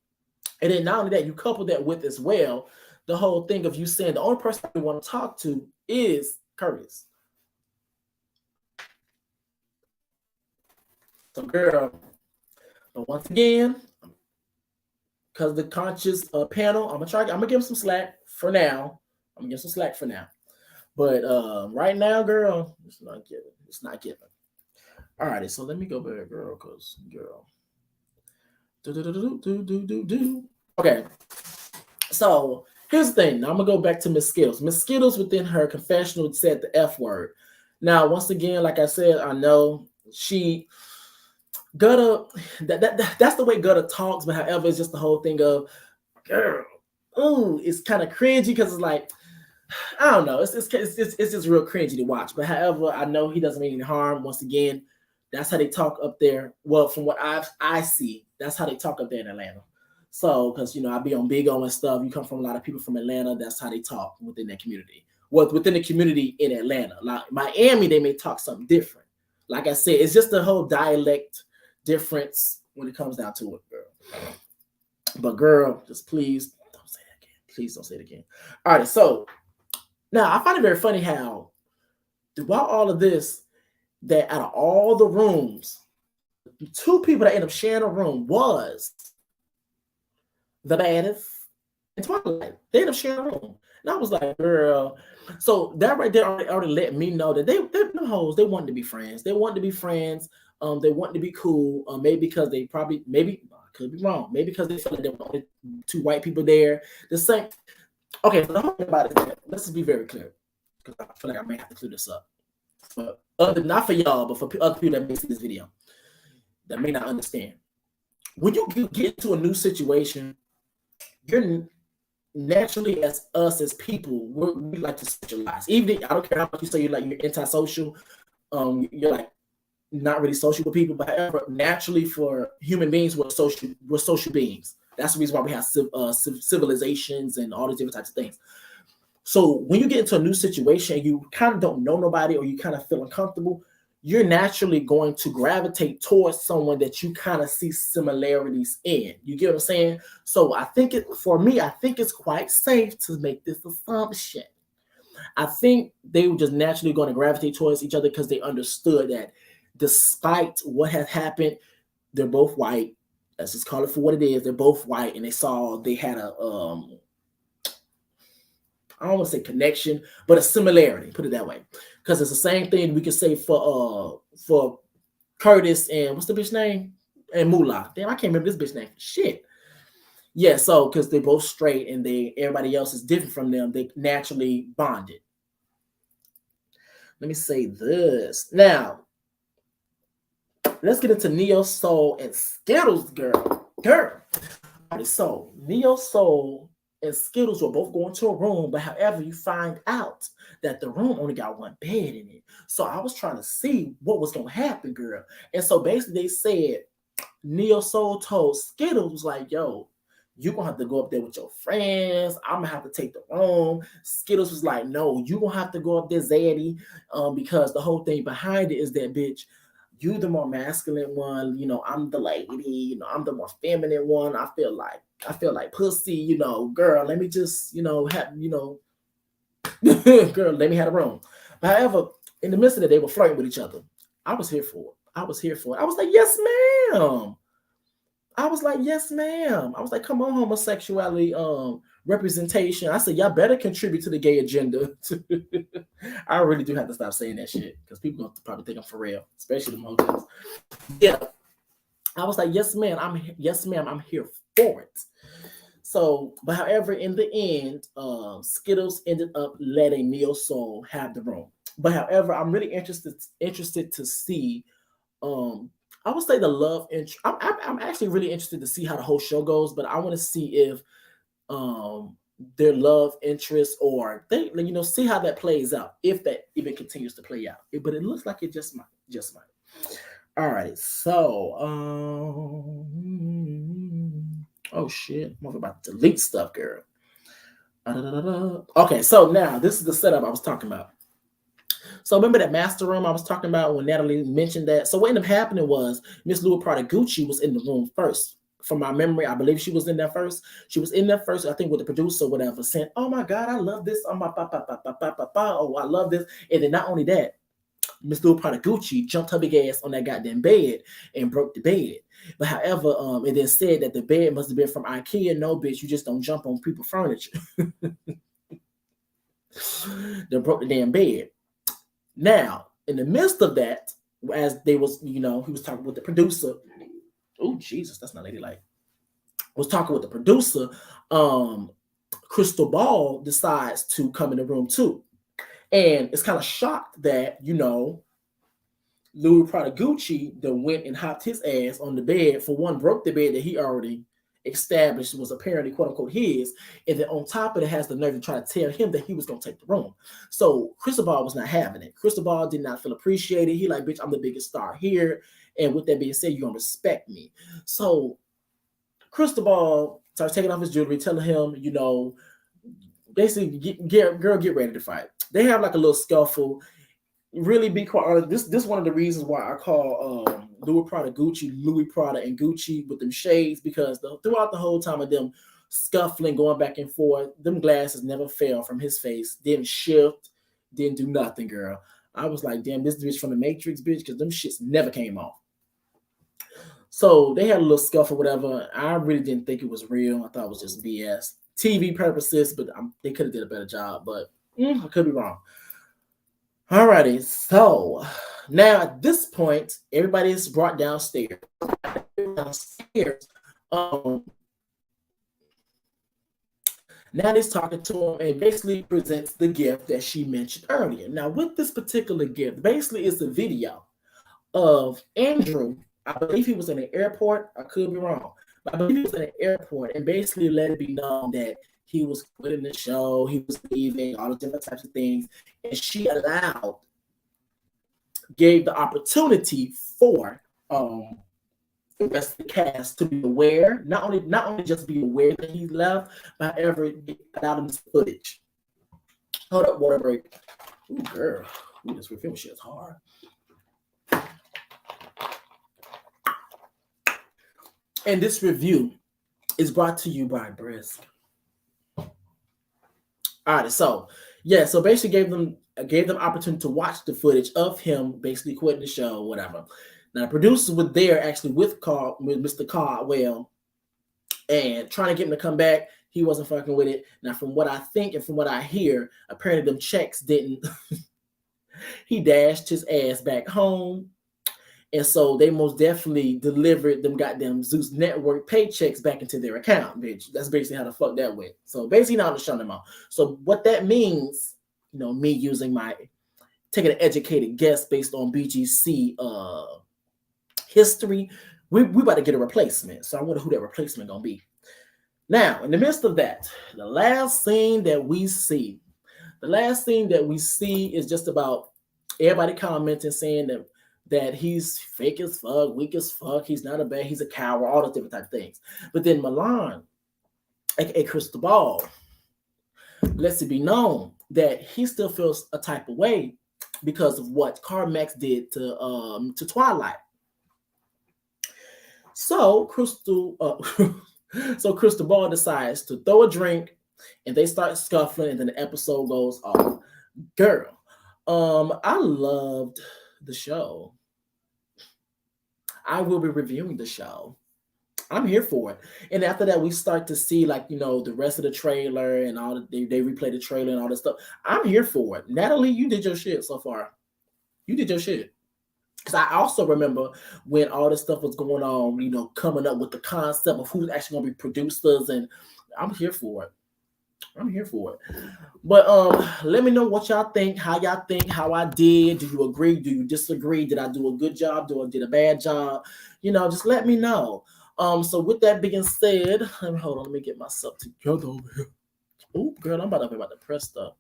And then not only that, you couple that with as well the whole thing of you saying the only person you want to talk to is Curtis. So, girl, but once again, because the conscious panel, I'm gonna give him some slack for now. But right now, girl, it's not given. It's not given. All right, so let me go back, girl, because girl. Okay, so here's the thing. Now I'm gonna go back to Miss Skittles. Miss Skittles within her confessional said the F word. Now, once again, like I said, I know she Gutta. That's the way Gutta talks, but however, it's just the whole thing of, girl, ooh, it's kind of cringy because it's like, I don't know, it's just real cringy to watch. But however, I know he doesn't mean any harm. Once again, that's how they talk up there. Well, from what I see, that's how they talk up there in Atlanta. So, because, you know, I be on Big O and stuff. You come from a lot of people from Atlanta. That's how they talk within that community. Well, within the community in Atlanta. Like Miami, they may talk something different. Like I said, it's just the whole dialect difference when it comes down to it, girl. But girl, just please don't say that again. Please don't say it again. All right, so now I find it very funny how throughout all of this, that out of all the rooms, two people that end up sharing a room was the baddest and Twilight. They end up sharing a room. And I was like, girl. So that right there already let me know that they're the hoes. They wanted to be friends. They wanted to be friends. They wanted to be cool. Maybe because they probably, maybe, I could be wrong. Maybe because they felt like there were only two white people there. The same. Okay, so the whole thing about it is that, let's just be very clear. Because I feel like I may have to clear this up. But not for y'all, but for other people that may see this video that may not understand. When you get into a new situation, you're naturally, as us as people, we like to socialize. Even I don't care how much you say you're antisocial, you're like not really social with people, but however, naturally for human beings, we're social beings. That's the reason why we have civilizations and all these different types of things. So when you get into a new situation and you kind of don't know nobody or you kind of feel uncomfortable, you're naturally going to gravitate towards someone that you kind of see similarities in. You get what I'm saying? So I think it's quite safe to make this assumption. I think they were just naturally going to gravitate towards each other because they understood that despite what has happened, they're both white. Let's just call it for what it is. They're both white, and they had a I don't want to say connection, but a similarity, put it that way. Because it's the same thing we could say for Curtis and what's the bitch name? And Moolah. Damn, I can't remember this bitch name. Shit. Yeah, so because they're both straight and everybody else is different from them, they naturally bonded. Let me say this. Now, let's get into Neo Soul and Skittles, girl. So Neo Soul and Skittles were both going to a room, but however, you find out that the room only got one bed in it. So I was trying to see what was going to happen, girl. And so basically they said, Neo Soul told Skittles, was like, yo, you're going to have to go up there with your friends. I'm going to have to take the room. Skittles was like, no, you're going to have to go up there, Zaddy, because the whole thing behind it is that, bitch, you the more masculine one, you know, I'm the lady, you know, I'm the more feminine one. I feel like pussy, you know, girl, let me just, you know, girl, let me have a room. But however, in the midst of that, they were flirting with each other. I was here for it. I was here for it. I was like, yes, ma'am. I was like, yes, ma'am. I was like, come on, homosexuality representation. I said, y'all better contribute to the gay agenda. I really do have to stop saying that shit because people gonna probably think I'm for real, especially the hotels. Yeah. I was like, yes, ma'am, I'm here for it. So, but however, in the end, Skittles ended up letting Neo Soul have the room. But however, I'm really interested to see I would say the love interest. I'm actually really interested to see how the whole show goes, but I want to see if their love interest or they, see how that plays out, if that even continues to play out. But it looks like it just might. All right, so oh shit, I'm about to delete stuff, girl. Okay, so now this is the setup I was talking about. So remember that master room I was talking about when Natalie mentioned that? So what ended up happening was Miss Louis Prada Gucci was in the room first. From my memory, I believe she was in there first. She was in there first, I think, with the producer or whatever, saying, oh my God, I love this. Oh my oh, I love this. And then not only that, Miss Louis Prada Gucci jumped her big ass on that goddamn bed and broke the bed. But however, it then said that the bed must have been from IKEA. No, bitch, you just don't jump on people's furniture. They broke the damn bed. Now, in the midst of that, as they was, he was talking with the producer. Oh, Jesus, that's not ladylike. Was talking with the producer. Crystal Ball decides to come in the room too. And it's kind of shocked that, Louis Prada Gucci then went and hopped his ass on the bed. For one, broke the bed that he already established was apparently quote unquote his, and then on top of it has the nerve to try to tell him that he was going to take the room. So Cristobal was not having it. Cristobal did not feel appreciated. He like, bitch, I'm the biggest star here, and with that being said, you're gonna respect me. So Cristobal starts taking off his jewelry, telling him, basically get ready to fight. They have like a little scuffle. Really be quite honest, this is one of the reasons why I call Louis Prada Gucci, Louis Prada and Gucci with them shades, because throughout the whole time of them scuffling, going back and forth, them glasses never fell from his face, didn't shift, didn't do nothing, girl. I was like, damn, this bitch from the Matrix, bitch, because them shits never came off. So they had a little scuffle, whatever. I really didn't think it was real. I thought it was just BS. TV purposes, but they could have did a better job, but I could be wrong. Alrighty, so now at this point, everybody is brought downstairs. Natalie's talking to him and basically presents the gift that she mentioned earlier. Now, with this particular gift, basically it's a video of Andrew. I believe he was in an airport. I could be wrong, but I believe he was in an airport, and basically let it be known that he was quitting the show, he was leaving, all the different types of things. And she gave the opportunity for the rest of the cast to be aware, not only just be aware that he left, but however, allowed him this footage. Hold up, water break. Ooh, girl. Ooh, this review shit is hard. And this review is brought to you by Brisk. All right, so basically gave them opportunity to watch the footage of him basically quitting the show, whatever. Now the producers were there actually with Mr. Caldwell and trying to get him to come back. He wasn't fucking with it. Now from what I think and from what I hear, apparently them checks didn't. He dashed his ass back home. And so they most definitely delivered them goddamn Zeus Network paychecks back into their account, bitch. That's basically how the fuck that went. So basically now I'm shutting them off. So what that means, me using taking an educated guess based on BGC history, we about to get a replacement. So I wonder who that replacement gonna be. Now, in the midst of that, the last scene that we see is just about everybody commenting saying that he's fake as fuck, weak as fuck, he's not a bad, he's a coward, all those different type of things. But then Milan, aka Crystal Ball, lets it be known that he still feels a type of way because of what Carmax did to Twilight. So Crystal Ball decides to throw a drink, and they start scuffling, and then the episode goes off. Girl, I loved the show. I will be reviewing the show. I'm here for it. And after that, we start to see like, you know, the rest of the trailer and all they replay the trailer and all this stuff. I'm here for it. Natalie, you did your shit so far. You did your shit. Because I also remember when all this stuff was going on, you know, coming up with the concept of who's actually going to be producers, and I'm here for it. I'm here for it. But let me know what y'all think, how I did. Do you agree? Do you disagree? Did I do a good job? Do I did a bad job? You know, just let me know. So with that being said, let me get myself together over here. Oh, girl, I'm about to press stuff.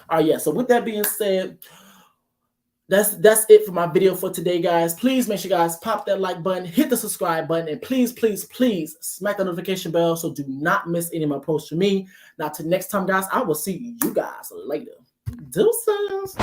All right, yeah. So with that being said, that's it for my video for today, guys. Please make sure you guys pop that like button, hit the subscribe button, and please smack the notification bell so do not miss any of my posts from me. Now, till next time, guys, I will see you guys later. Deuces.